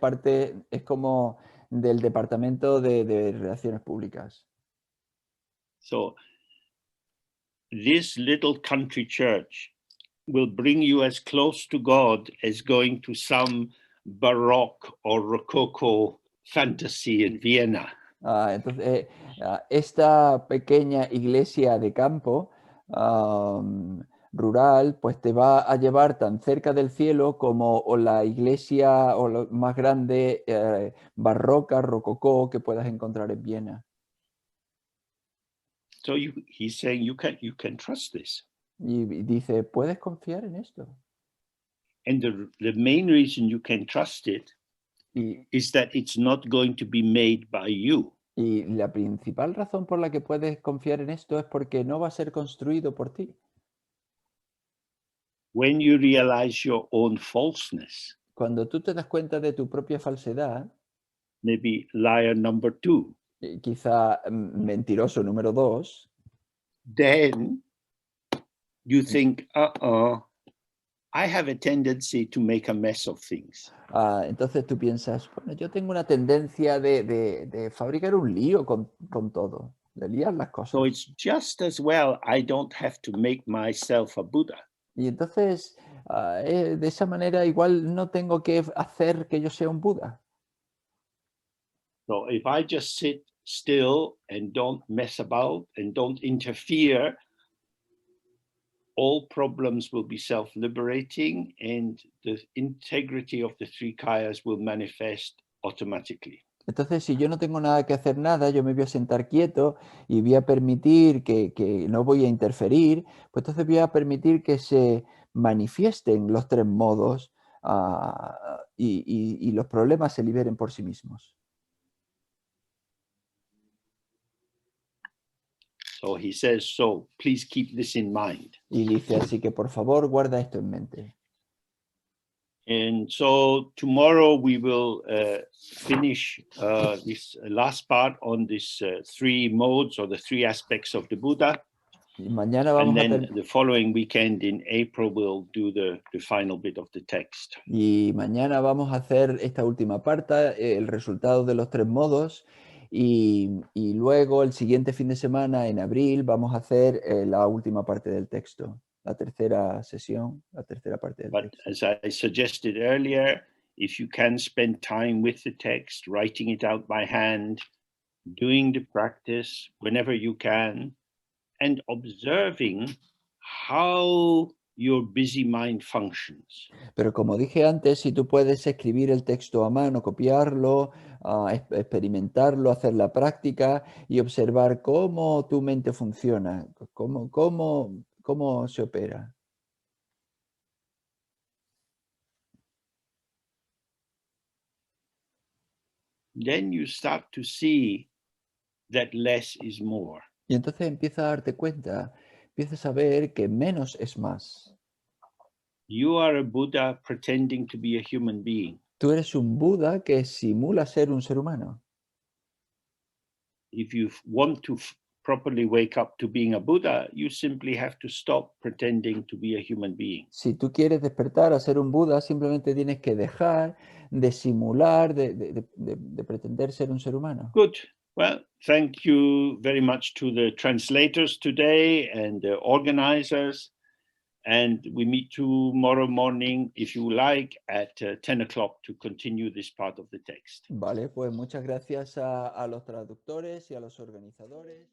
[SPEAKER 2] como del departamento de relaciones públicas.
[SPEAKER 1] So this little country church will bring you as close to God as going to some Baroque or Rococo fantasy in Vienna.
[SPEAKER 2] Entonces, esta pequeña iglesia de campo rural, pues te va a llevar tan cerca del cielo como o la iglesia o lo más grande barroca, rococó que puedas encontrar en Viena.
[SPEAKER 1] So he's saying you can trust this.
[SPEAKER 2] Y dice, ¿puedes confiar en esto?
[SPEAKER 1] And the main reason you can trust it
[SPEAKER 2] Y,
[SPEAKER 1] is that it's not going to be made by you.
[SPEAKER 2] y la principal razón por la que puedes confiar en esto es porque no va a ser construido por ti.
[SPEAKER 1] When you realize your own falseness,
[SPEAKER 2] Cuando tú te das cuenta de tu propia falsedad,
[SPEAKER 1] maybe liar number 2,
[SPEAKER 2] quizá mentiroso número 2,
[SPEAKER 1] then you think, I have a tendency to make a mess of things.
[SPEAKER 2] entonces tú piensas, bueno, yo tengo una tendencia de fabricar un lío con todo, de liar las cosas.
[SPEAKER 1] So it's just as well I don't have to make myself a Buddha.
[SPEAKER 2] Y entonces, de esa manera igual no tengo que hacer que yo sea un Buda.
[SPEAKER 1] So if I just sit still and don't mess about and don't interfere, all problems will be self-liberating and the integrity of the three kayas will manifest automatically.
[SPEAKER 2] Entonces, si yo no tengo nada que hacer nada, yo me voy a sentar quieto y voy a permitir que no voy a interferir, pues entonces voy a permitir que se manifiesten los tres modos y los problemas se liberen por sí mismos.
[SPEAKER 1] So he says, so please keep this in mind.
[SPEAKER 2] Y dice, así que por favor, guarda esto en mente.
[SPEAKER 1] And so tomorrow we will finish this last part on these three modes or the three aspects of the Buddha.
[SPEAKER 2] Y mañana
[SPEAKER 1] And
[SPEAKER 2] vamos a
[SPEAKER 1] then the following weekend in April, we'll do the final bit of the text.
[SPEAKER 2] Y mañana vamos a hacer esta última parte, el resultado de los tres modos, y luego el siguiente fin de semana, en abril, vamos a hacer la última parte del texto, la tercera sesión, la tercera parte del
[SPEAKER 1] But
[SPEAKER 2] texto.
[SPEAKER 1] as I suggested earlier, if you can spend time with the text, writing it out by hand, doing the practice whenever you can, and observing how your busy mind functions.
[SPEAKER 2] Pero como dije antes, si tú puedes escribir el texto a mano, copiarlo, experimentarlo, hacer la práctica y observar cómo tu mente funciona, cómo se opera.
[SPEAKER 1] Then you start to see that less is more.
[SPEAKER 2] Y entonces empiezas a darte cuenta, empiezas a ver que menos es más.
[SPEAKER 1] You are a Buddha pretending to be a human being.
[SPEAKER 2] Tú eres un Buda que simula ser un ser humano.
[SPEAKER 1] If you want to properly wake up to being a Buddha, you simply have to stop pretending to be a human being.
[SPEAKER 2] Si tú quieres despertar a ser un Buda, simplemente tienes que dejar de simular, de pretender ser un ser humano.
[SPEAKER 1] Good. Well, thank you very much to the translators today and the organizers. And we meet tomorrow morning, if you like, at 10 o'clock to continue this part of the text.
[SPEAKER 2] Vale, pues muchas gracias a los traductores y a los organizadores.